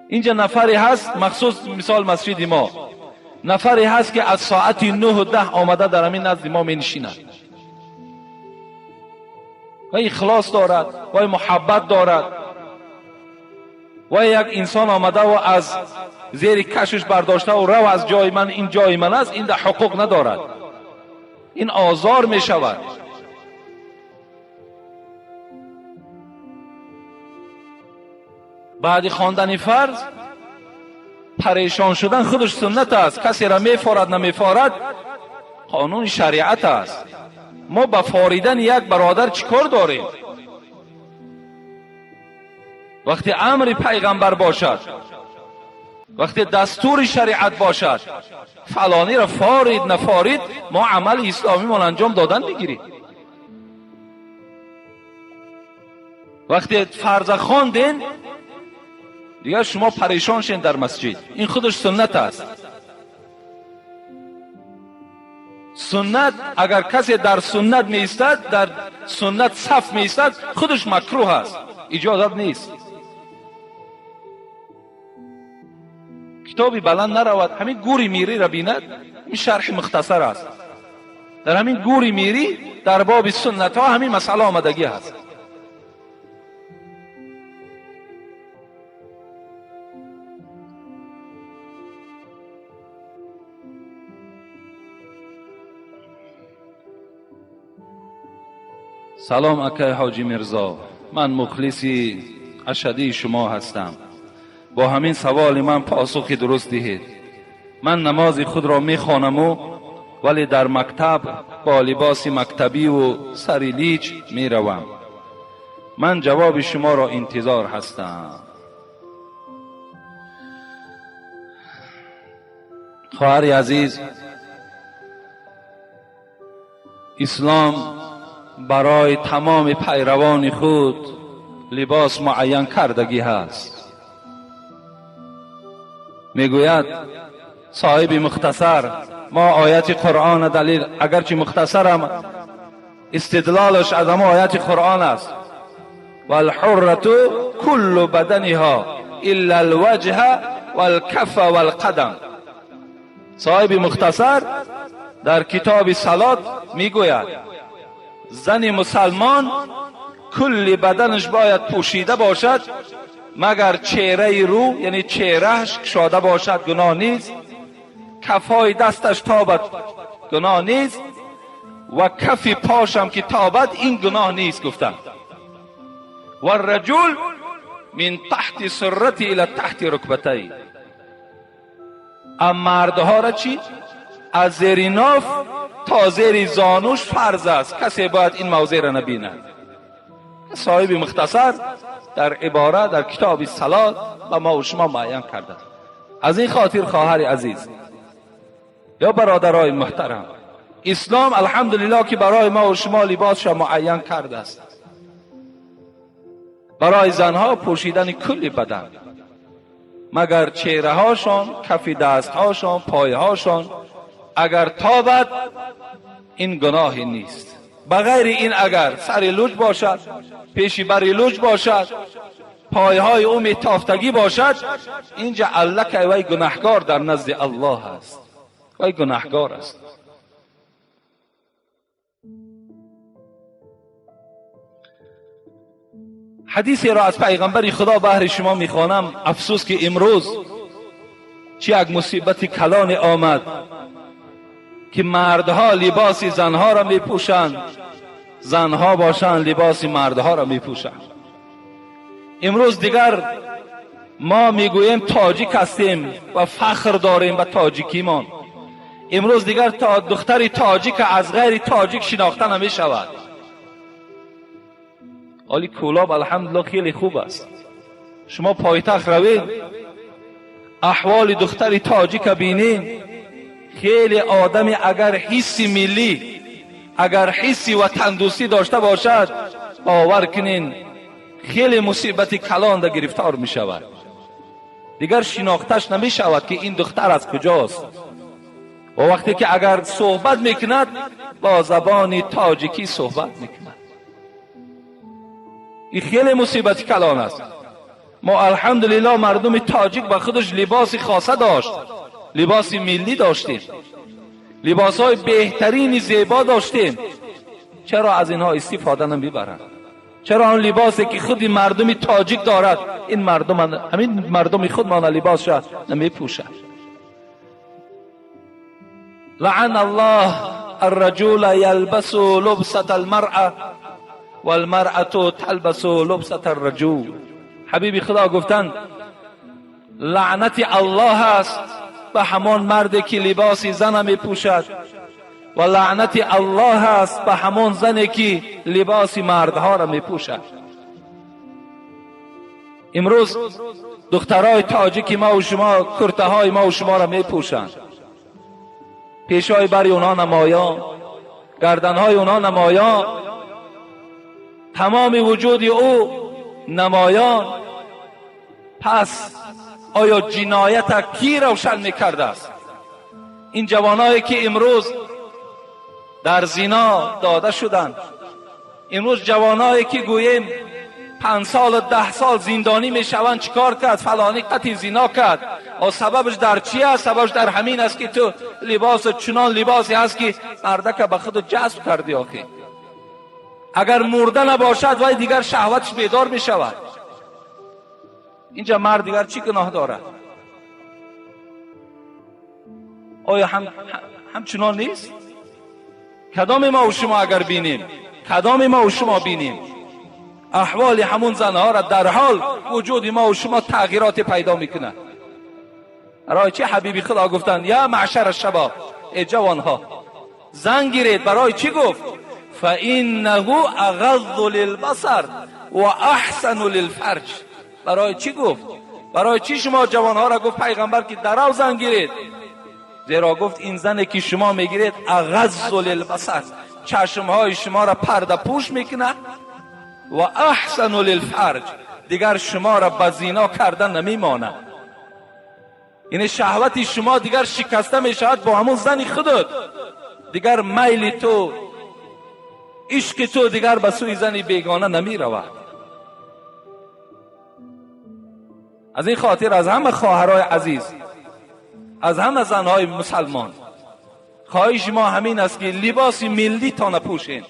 اینجا نفری هست، مخصوص مثال مسجد ما، نفری هست که از ساعت 9 و 10 آمده در همین نزد ما می نشیند. وای اخلاص دارد، وای محبت دارد. وای یک انسان آمده و از زیر کشش برداشته و رو از جای من، این جای من است، این در حقوق ندارد، این آزار می شود. بعد خواندن فرض پریشان شدن خودش سنت است. کسی را میفارد نمیفارد قانون شریعت است. ما با فاریدن یک برادر چیکار داریم؟ وقتی امر پیغمبر باشد، وقتی دستور شریعت باشد، فلانی را فارید نفارید، ما عمل اسلامی ما انجام دادن بگیریم. وقتی فرض خواندین دیگر شما پریشان شین در مسجد، این خودش سنت است. سنت اگر کسی در سنت می ایستد، در سنت صف می ایستد، خودش مکروه است، اجازت نیست. کتابی بلند نرود، همین گوری میری را بیند، این شرح مختصر است. در همین گوری میری در باب سنت ها همین مسئله آمدگی هست. سلام اکای حاجی مرزا، من مخلصی اشدی شما هستم. با همین سوال من پاسخ درست دهید. من نماز خود را میخوانم ولی در مکتب با لباس مکتبی و سری لیچ میروم. من جواب شما را انتظار هستم. خواهر عزیز، اسلام برای تمام پیروان خود لباس معین کردگی هست. میگوید صاحب مختصر، ما آیت قرآن دلیل، اگرچه مختصرم استدلالش از ما آیت قرآن است، والحرة كل بدنها الا الوجه والکف والقدم. صاحب مختصر در کتاب صلات میگوید زن مسلمان کل بدنش باید پوشیده باشد مگر چهره رو، یعنی چهرهش گشاده باشد، گناه نیست. کفای دستش تابد، گناه نیست. و کف پاشم که تابد، این گناه نیست. گفتن و الرجل من تحت سرتی الى تحت رکبتیه. اما مردها را چی؟ از زیر ناف تا زیر زانوش فرض است، کسی باید این موضع را نبیند. صاحب مختصر در عباره در کتاب صلات و ما و شما معین کرده. از این خاطر خواهر عزیز یا برادرای محترم، اسلام الحمدلله که برای ما و شما لباسش معین کرده است. برای زنها پوشیدن کل بدن مگر چهره هاشان، کف دست هاشان، پای هاشان اگر تابد، این گناهی نیست. بغیر این اگر سر لوج باشد، پیشی بر لوج باشد، پایهای او تافتگی باشد، اینجا علک وی گناهگار در نزد الله است، وی گناهگار است. حدیثی را از پیغمبر خدا بهر شما میخوانم. افسوس که امروز چه یک مصیبت کلان آمد که مردها لباس زنها را میپوشند، زنها باشند لباس مردها را میپوشند. امروز دیگر ما میگوییم تاجیک هستیم و فخر داریم به تاجیکیمان. امروز دیگر تا دختری تاجیک از غیر تاجیک شناخته نمی شود. حالی کولاب الحمدلله خیلی خوب است. شما پایتخت روید احوال دختری تاجیک بینید، خیلی آدمی اگر حسی ملی، اگر حسی وطن دوستی داشته باشد، باور کنین خیلی مصیبت کلان در گرفتار می شود. دیگر شناختش نمی شود که این دختر از کجاست. و وقتی که اگر صحبت میکند با زبان تاجیکی صحبت میکند، این خیلی مصیبت کلان است. ما الحمدلله مردم تاجیک به خودش لباس خاصه داشت، لباس ملی داشتیم، لباس های بهترین زیبا داشتیم. چرا از اینها استفاده نمیبرند؟ چرا آن لباسی که خود مردم تاجیک دارد این مردم، همین مردم خود ما لباس را نمیپوشند؟ لعن الله الرجل يلبس لبسة المرأة والمرأة تلبس لبسة الرجل. حبیب خدا گفتند لعنت الله است به همان مردی که لباس زن می پوشد و لعنت الله است به همان زنی که لباس مردها را می پوشد. امروز دخترای تاجیک ما و شما کرته های ما و شما را می پوشند، پیشای بری اونا نمایان، گردنهای اونا نمایان، تمام وجود او نمایان. پس آیا جنایت کی روشن میکرده است؟ این جوانایی که امروز در زنا داده شدند، امروز جوانایی که گوییم 5 سال و 10 سال زندانی میشوند، چیکار کرد؟ فلانی قتل زنا کرد. و سببش در چی است؟ سببش در همین است که تو لباس چنان لباسی هست که مردک به خود جذب کردی. آخه اگر مرده نباشد ولی دیگر شهوتش بیدار میشود. اینجا مرد دیگر چی گناه دارد؟ آیا همچنان نیست؟ کدام ما و شما اگر بینیم، کدام ما و شما بینیم احوال همون زنها را در حال وجود ما و شما تغییرات پیدا میکنه. برای چی حبیب خدا گفتند یا معشر الشباب، ای جوانها زن گیرید. برای چی گفت؟ فانه اغض للبصر و احسن للفرج. برای چی گفت؟ برای چی شما جوانها را گفت پیغمبر که درو زن گیرید؟ زیرا گفت این زنی که شما میگیرید اغض للبصر، چشمهای شما را پرده پوش میکنه، و احسن للفرج، دیگر شما را به زنا کردن نمیمانه. یعنی شهوت شما دیگر شکسته میشود با همون زن خودت. دیگر میل تو، عشق تو دیگر به سوی زن بیگانه نمی رود. از این خاطر از همه خواهرای عزیز، از همه زنهای مسلمان، خواهش ما همین است که لباس ملی تا نپوشین.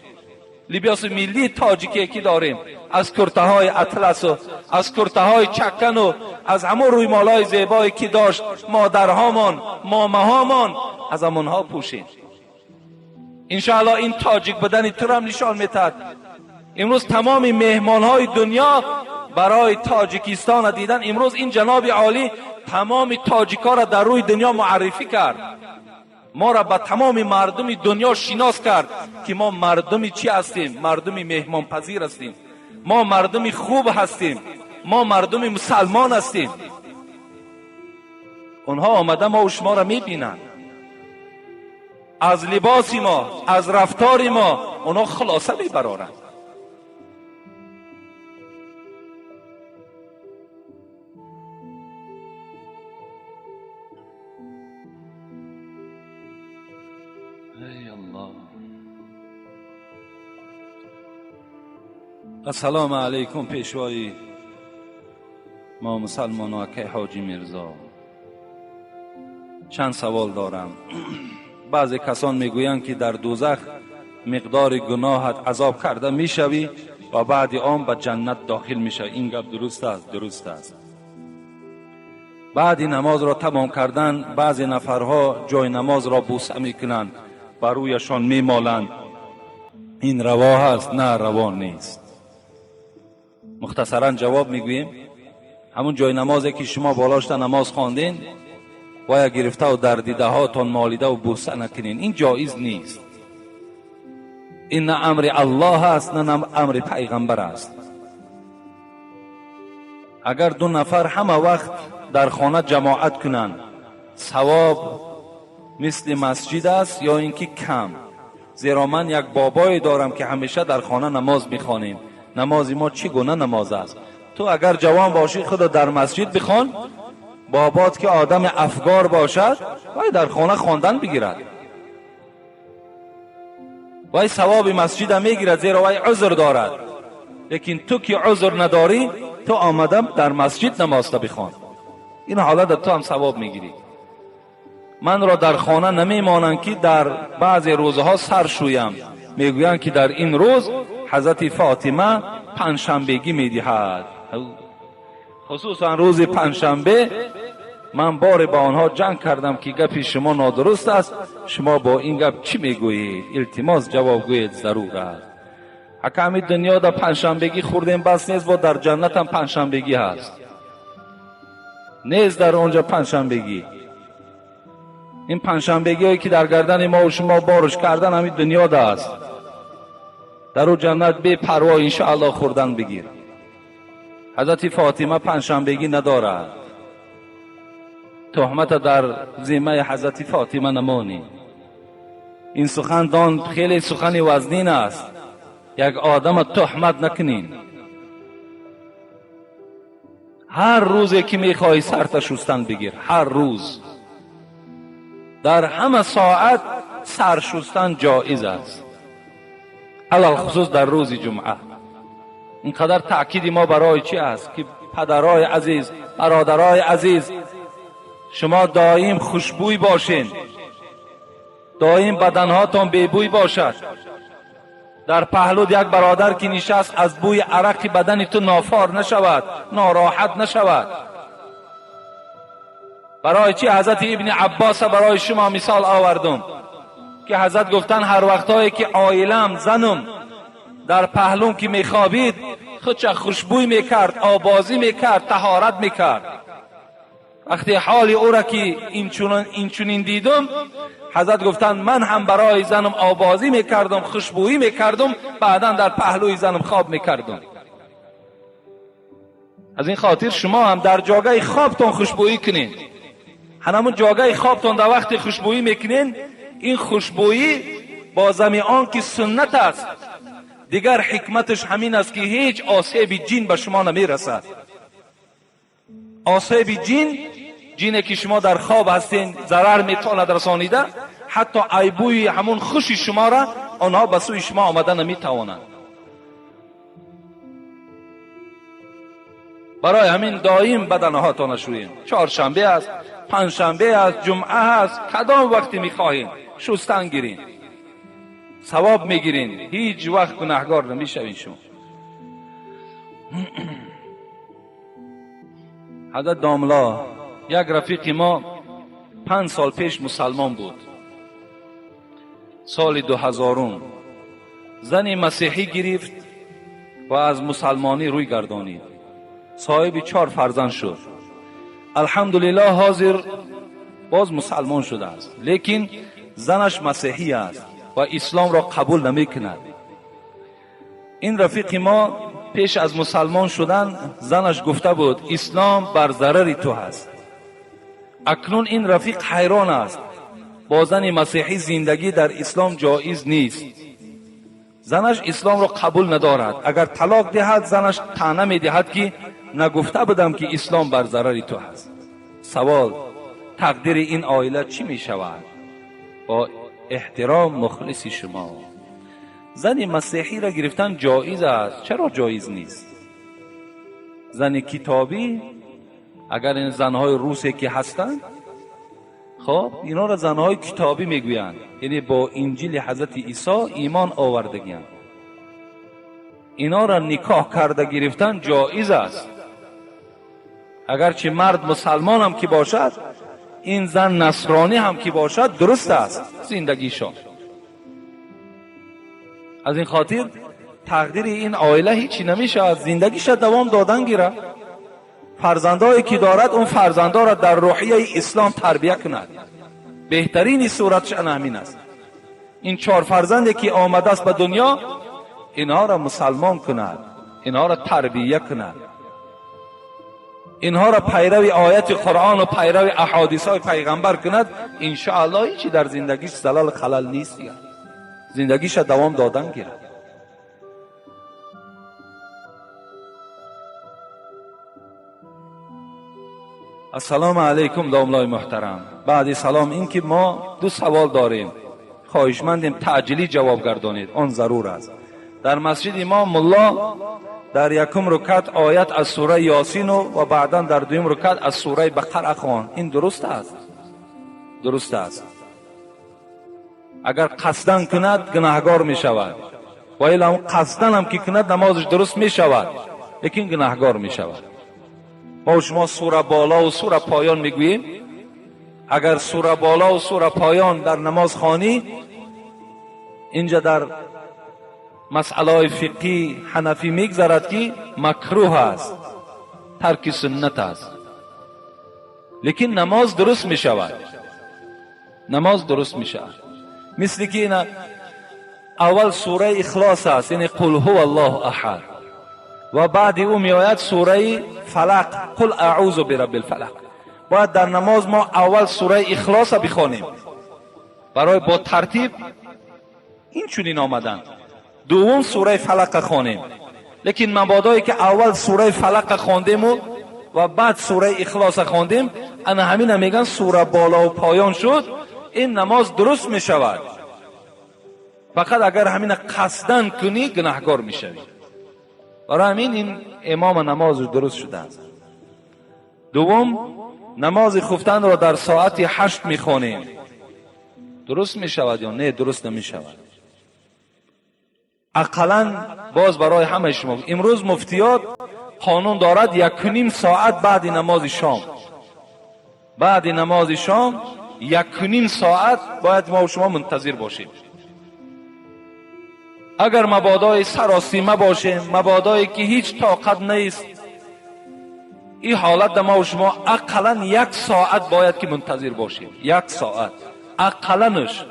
لباس ملی تاجیکی که داریم، از کرته های اطلس و از کرته های چکن و از همون رویمالای زیبایی که داشت مادرهامان، مامهامان، از همونها پوشین. انشاءالله این تاجیک بدن تو هم نشان میتد. امروز تمام مهمان های دنیا برای تاجیکستان دیدن. امروز این جناب عالی تمام تاجیکا را در روی دنیا معرفی کرد، ما را به تمام مردم دنیا شناس کرد که ما مردمی چی هستیم؟ مردمی مهمان پذیر هستیم، ما مردمی خوب هستیم، ما مردمی مسلمان هستیم. اونها آمده ما و شما را میبینند، از لباس ما، از رفتار ما اونها خلاصه میبرارند. السلام علیکم پیشوای ما مسلمان و که حاجی میرزا. چند سوال دارم. بعضی کسان میگویند که در دوزخ مقدار گناهت عذاب کرده میشوی و بعد آن به جنت داخل میشوی. این گپ درست است؟ درست است. بعد نماز را تمام کردن بعضی نفرها جای نماز را بوسه میکنند، بر رویشان میمالند. این روا است؟ نه، روا نیست. مختصرا جواب میگوییم همون جای نمازی که شما بالاش نماز خواندین و گرفته و در دیده هاتون مالیده و بوسه نکنین. این جایز نیست. این نه امر الله است نه امر پیغمبر است. اگر دو نفر همه وقت در خانه جماعت کنند ثواب مثل مسجد است یا اینکه کم؟ زیرا من یک بابایی دارم که همیشه در خانه نماز میخوانیم. نماز ما چگونه نماز است؟ تو اگر جوان باشی خود در مسجد بخوان، بابات که آدم افگار باشد وای در خانه خواندن بگیرد، وای ثواب مسجد میگیرد زیرا وای عذر دارد. لیکن تو که عذر نداری تو آمدم در مسجد نماز بخوان، این حالت تو هم ثواب میگیری. من را در خانه نمیمانند که در بعضی روزها سر شویم. میگویند که در این روز حضرت فاطمه پنجشنبگی میدهد. خصوصا روز پنجشنبه من بار با آنها جنگ کردم که گپ شما نادرست است، شما با این گپ چی میگویید؟ التماس جواب گویید ضرور است. حکم دنیا در پنجشنبگی خوردیم بس نیست، و در جنت هم پنجشنبگی هست. نیست در اونجا پنجشنبگی. این پنجشنبگی هایی که در گردن ما و شما بارش کردن همین دنیا ده است. در اون جنت بے پروا انشاءالله خوردن بگیر. حضرت فاطمه پنجشنبگی ندارد. تهمت در ذمه حضرت فاطمه نمانی. این سخن خیلی سخن وزنین است. یک آدم تهمت نکنین. هر روزی که میخوای سرت شستن بگیر، هر روز در همه ساعت سر شستن جایز است، علل خصوص در روز جمعه. اینقدر تأکید ما برای چی است که پدرای عزیز، برادرای عزیز، شما دائم خوشبوی باشین، دائم بدنهاتون بیبوی باشد. در پهلو یک برادر که نشست از بوی عرق بدن تو نافار نشود، ناراحت نشود. برای چی حضرت ابن عباس برای شما مثال آوردم که حضرت گفتن هر وقتایی که عائلم زنم در پهلوم که میخوابید خودش خوشبوی میکرد، آوازی میکرد، طهارت میکرد. وقتی حال او را که اینچنین دیدم، حضرت گفتن من هم برای زنم آوازی میکردم، خوشبویی میکردم، بعدا در پهلوی زنم خواب میکردم. از این خاطر شما هم در جاگه خوابتون خوشبویی کنین. همون جاگه خوابتون در وقت خوشبویی میکنین، این خوشبویی با زمیان که سنت است. دیگر حکمتش همین است که هیچ آسیب جین به شما نمیرسد. آسیب جینی که شما در خواب هستین ضرر میتواند رسانیده، حتی ایبوی همون خوشی شما را آنها به سوی شما آمده نمیتوانند. برای همین دائم بدنهاتون شویین. چهارشنبه است، پنجشنبه است، جمعه است، کدام وقتی میخواهین شستن گیرین، ثواب میگیرین، هیچ وقت گناهگار نمیشوین شما. حضرت داملا یک رفیق ما 5 سال پیش مسلمان بود. سال 2000 زنی مسیحی گرفت و از مسلمانی روی گردانید. صاحب 4 فرزند شد. الحمدلله حاضر باز مسلمان شده است، لیکن زنش مسیحی است و اسلام را قبول نمی کند. این رفیق ما پیش از مسلمان شدن زنش گفته بود اسلام بر ضرر تو هست. اکنون این رفیق حیران است، با زن مسیحی زندگی در اسلام جایز نیست. زنش اسلام را قبول ندارد. اگر طلاق دهد زنش طعنه می دهد که نگفته بودم که اسلام بر ضرر تو هست. سوال تقدیر این عائله چی می شود؟ با احترام مخلص شما، زن مسیحی را گرفتن جایز است، چرا جایز نیست؟ زن کتابی، اگر این زنهای روسی که هستند، خب اینا را زنهای کتابی میگویند، یعنی با انجیل حضرت عیسی ایمان آوردگیند. اینا را نکاح کرده گرفتن جایز است. اگرچه مرد مسلمان هم که باشد، این زن نصرانی هم که باشد، درست است زندگیشان. از این خاطر تقدیر این عائله هیچی نمیشه، زندگیش دوام دادن گیره. فرزندایی که دارد اون فرزندا را در روحیه اسلام تربیت کند. بهترین صورتش همین است. این 4 فرزندی که آمده است به دنیا، اینها را مسلمان کند، اینها را تربیت کند، اینها را پیرو آیت قرآن و پیرو احادیث های پیغمبر کند. ان شاء الله هیچی در زندگیش زلال خلل نیست دیگر. زندگیش دوام دادن گیرد. السلام علیکم داملای محترم. بعد سلام، این که ما 2 سوال داریم، خواهشمندیم تعجیلی جواب گردانید، آن ضرور است. در مسجد ما ملا در یکم رکعت آیت از سوره یاسین و بعدا در دویم رکعت از سوره بقره خوان. این درست است؟ درست است. اگر قصدن کند گناهگار می شود، و الا قصدن هم که کند نمازش درست می شود، لیکن گناهگار می شود. ما شما سوره بالا و سوره پایان میگوییم. اگر سوره بالا و سوره پایان در نماز خوانی، اینجا در مسئله فقهی حنفی میگذرد که مکروه است، ترک سنت است، لیکن نماز درست می شود. نماز درست می شود. مثل که این اول سوره اخلاص است، یعنی قل هو الله احد، و بعد او می آید سوره فلق، قل اعوذ برب الفلق. باید در نماز ما اول سوره اخلاص بخوانیم برای با ترتیب این چنین آمدن. دوم سوره فلق خوانیم. لیکن مبادایی که اول سوره فلق خواندیم و بعد سوره اخلاص خواندیم، انا همین میگن سوره بالا و پایان شد، این نماز درست می شود. فقط اگر همین قصدن کنی گناهگار می شوی. برای همین این امام نماز درست شده است. دوم، نماز خفتن را در ساعت 8 می خوانیم. درست می شود یا نه؟ درست نمی شود. اقلاً باز برای همه شما امروز مفتیات قانون دارد 1.5 ساعت بعد نماز شام، بعد نماز شام 1.5 ساعت باید ما و شما منتظر باشیم. اگر مبادای سراسیمه باشیم، مبادایی که هیچ طاقت نیست، این حالت ما و شما اقلاً 1 ساعت باید که منتظر باشیم. 1 ساعت اقلاًش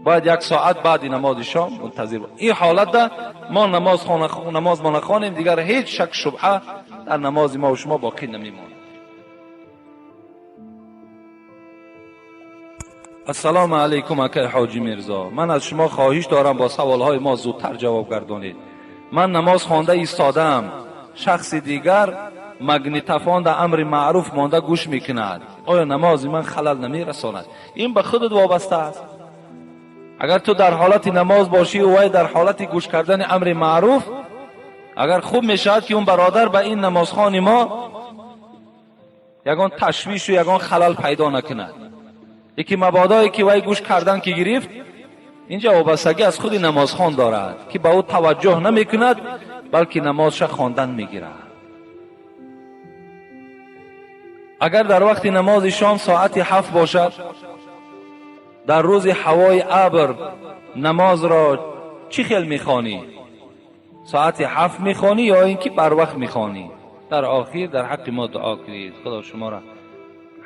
باید 1 ساعت بعد نماز شام منتظر باشیم. این حالت ما نماز ما نخوانیم، دیگر هیچ شک شبهه در نماز ما و شما باقی نمیماند. السلام علیکم اکای حاجی میرزا. من از شما خواهش دارم با سوالهای ما زودتر جواب گردانید. من نماز خوانده ایستادم، شخص دیگر مگنیتوفون در امر معروف مانده گوش میکند، آیا نماز من خلل نمیرساند؟ این به خودت وابسته است. اگر تو در حالت نماز باشی و وی در حالت گوش کردن امر معروف، اگر خوب میشود که اون برادر به این نمازخوان ما یگان تشویش و یگان خلل پیدا نکند. یکی مبادایی که وی گوش کردن که گرفت، اینجا وابستگی از خود نمازخوان دارد که به او توجه نمیکند، بلکه نمازش خواندن میگیرد. اگر در وقت نماز شام ساعت 7 باشد، در روز هوای ابر نماز را چی خیل میخوانی؟ ساعت 7 میخوانی یا اینکه بر وقت میخوانی؟ در آخر در حق ما دعا کنید، خدا شما را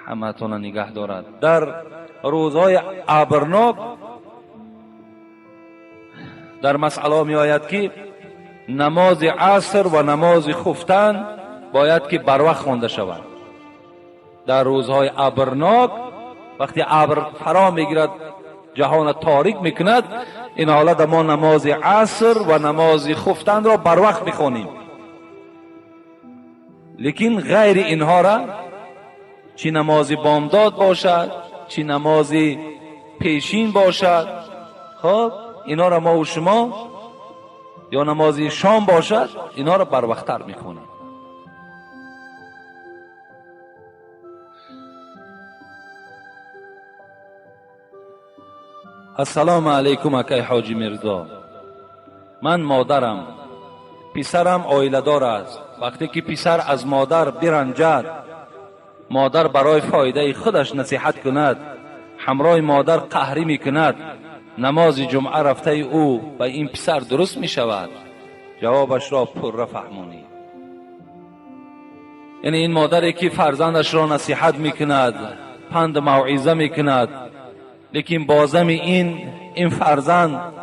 همتون نگه دارد. در روزهای ابرناک در مسئله می آید که نماز عصر و نماز خفتن باید که بر وقت خوانده شود. در روزهای ابرناک وقتی ابر فرا میگیرد، جهان تاریک میکند، این حالت ما نماز عصر و نماز خفتن را بر وقت میخوانیم. لیکن غیر اینها را، چی نماز بامداد باشد، چی نماز پیشین باشد، خب اینا را ما و شما، یا نماز شام باشد، اینا را بر وقت تر میخوانیم. السلام علیکم اکای حاجی میرزا. من مادرم، پسرم آیله دار است. وقتی که پسر از مادر برنجد، مادر برای فایده خودش نصیحت کند، همراه مادر قهری میکند، نماز جمعه رفته او و این پسر درست میشود؟ جوابش را پر فهمونی. یعنی این مادری که فرزندش را نصیحت میکند، پند موعظه میکند، لیکن بازم این فرزند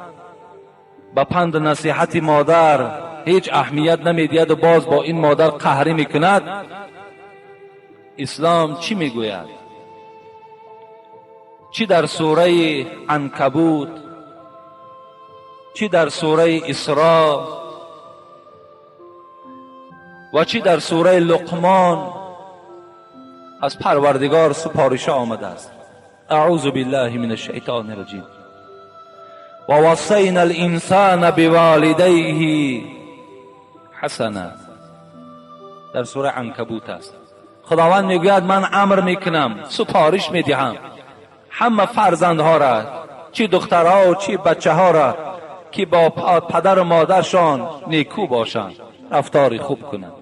با پند نصیحت مادر هیچ اهمیت نمیدهد و باز با این مادر قهری میکند. اسلام چی میگوید؟ چی در سوره عنکبوت، چی در سوره اسراء و چی در سوره لقمان از پروردگار سپارش آمده است. اعوذ بالله من الشیطان الرجیم. و وصینا الانسان بوالدیه حسنا. در سوره عنکبوت است. خداوند میگوید من امر میکنم، سپارش میدهم همه فرزندها را، چی دخترها و چی بچه ها را، که با پدر و مادرشان نیکو باشند، رفتار خوب کنند.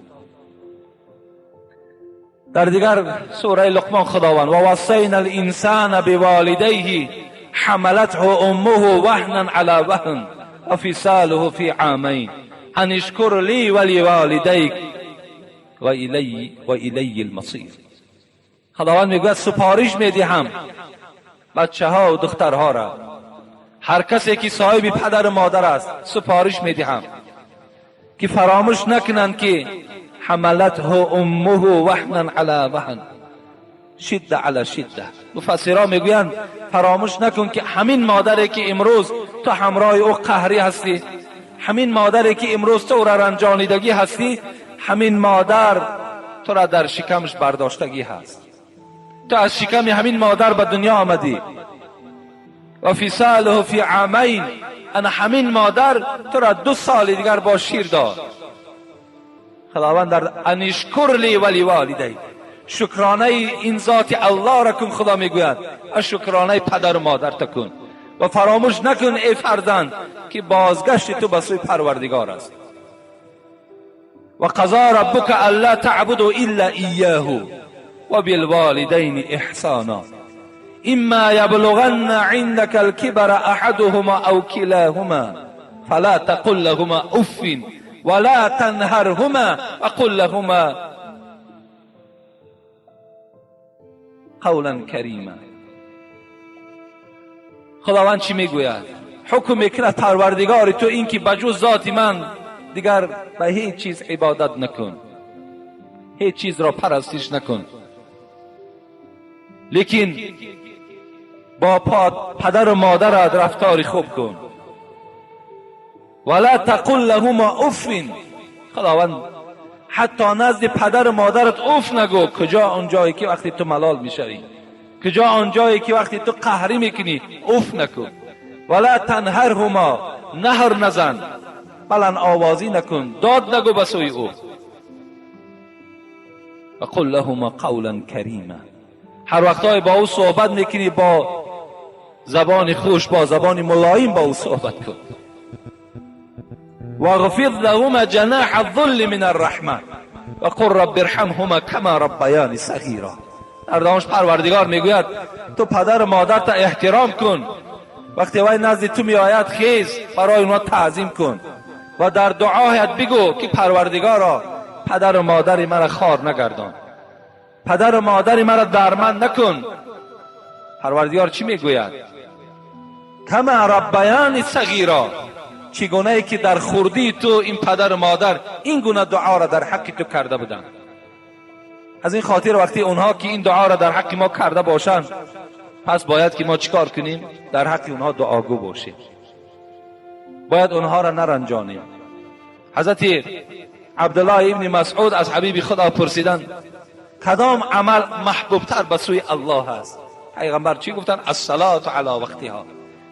در دیگر سوره لقمان خداوند و وصینا الانسان بوالدیه حملته امه وهنا علی وهن و فصاله فی عامین ان اشکر لی ولوالدیک و الی المصیر. خداوند میگوید سپارش میدهم بچه ها و دخترها را، هر کسی که صاحب پدر و مادر است سپارش میدهم که فراموش نکنند که حملته امه وهنا علی وهن، شده علی شده. مفسران میگویند فراموش نکن که همین مادری که امروز تو همراه او قهری هستی، همین مادری که امروز تو را رنجانیدگی هستی، همین مادر تو را در شکمش برداشتگی هست. تو از شکم همین مادر به دنیا آمدی. و فصاله فی عامین، ان همین مادر تو را 2 سال دیگر با شیر داد. خداوند در ان اشکر لی ولوالدیک، شکرانه این ذات الله را کن. خدا میگوید از شکرانه پدر و مادر تکن و فراموش نکن ای فرزند که بازگشت تو به سوی پروردگار است. و قضا ربک الا تعبدوا الا ایاه و بالوالدین احسانا اما یبلغن عندك الكبر احدهما او كلاهما فلا تقل لهما اف ولا تنهرهما وقل لهما قولا کریما. خداوند چی میگوید؟ حکم میکند پروردگار تو این که بجز ذات من دیگر به هیچ چیز عبادت نکن، هیچ چیز را پرستش نکن، لیکن با پدر و مادرت رفتار خوب کن. ولا تقل لهما اف. خداوند حتی نزد پدر و مادرت اف نگو. کجا اونجایی که وقتی تو ملال میشوی، کجا اونجایی که وقتی تو قهری میکنی اف نکن. ولا تنهرهما، نهر نزن، بلند آوازی نکن، داد نگو به سوی او. و قل لهما قولا کریما، هر وقتای با او صحبت میکنی با زبان خوش، با زبان ملایم با او صحبت کن. واخفض لهما جناح الذل من الرحمه وقل رب ارحمهما كما ربياني صغيرا. در دانش پروردگار میگوید تو پدر و مادرت احترام کن، وقتی وای نزد تو میآید خیز برای اونها تعظیم کن و در دعایت بگو که پروردگارا پدر و مادر مرا خوار نگردان، پدر و مادر مرا درمند نکن. پروردگار چی میگوید؟ کما ربیانی صغیرا، چگونه ای که در خردی تو این پدر و مادر این گونه دعا را در حق تو کرده بودند. از این خاطر وقتی اونها که این دعا را در حق ما کرده باشند، پس باید که ما چیکار کنیم؟ در حق اونها دعاگو باشیم، باید اونها را نرنجانیم. حضرت عبدالله ابن مسعود از حبیب خدا پرسیدند کدام عمل محبوب تر به سوی الله است؟ پیغمبر چی گفتند؟ الصلاة علی وقتها،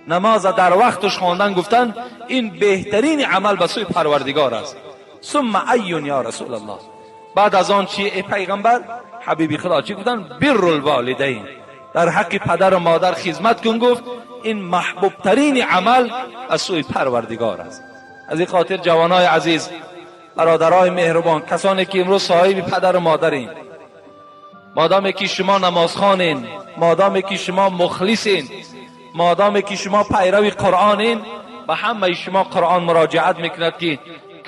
نماز در وقتش خواندن. گفتند این بهترین عمل به سوی پروردگار است. ثم ایون یا رسول الله، بعد از آن چی ای پیغمبر؟ حبیب خدا چی گفتند؟ بر الوالدین، در حق پدر و مادر خدمت کن. گفت این محبوب ترین عمل از سوی پروردگار است. از این خاطر جوانای عزیز، برادرای مهربان، کسانی که امروز صاحب پدر و مادرین، مادامی که شما نمازخوانین، مادامی که شما مخلصین، مادامی که شما پیرو قرآنین، به همه شما قرآن مراجعت میکند که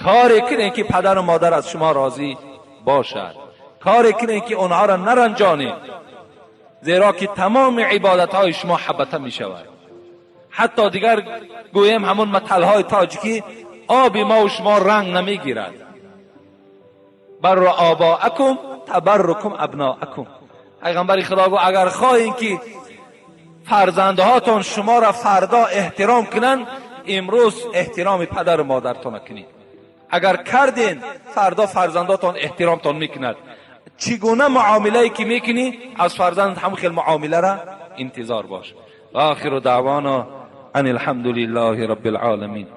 کاری کنین که پدر و مادر از شما راضی باشد، کاری کنید که اونها را نرنجانید، زیرا که تمام عبادت های شما حبطه می شود. حتی دیگر گویم همون متل های تاجیکی، آب ما و شما رنگ نمی گیرد. بر آباءکم تبرکم ابناءکم. پیغمبر خدا گو اگر خواهید که فرزندهاتون شما را فردا احترام کنند، امروز احترام پدر و مادرتون کنید. اگر کردین فردا فرزنداتون احترامتون میکند. چگونه معامله که میکنی از فرزند هم خیلی معامله را انتظار باش. آخر دعوانا ان الحمد لله رب العالمین.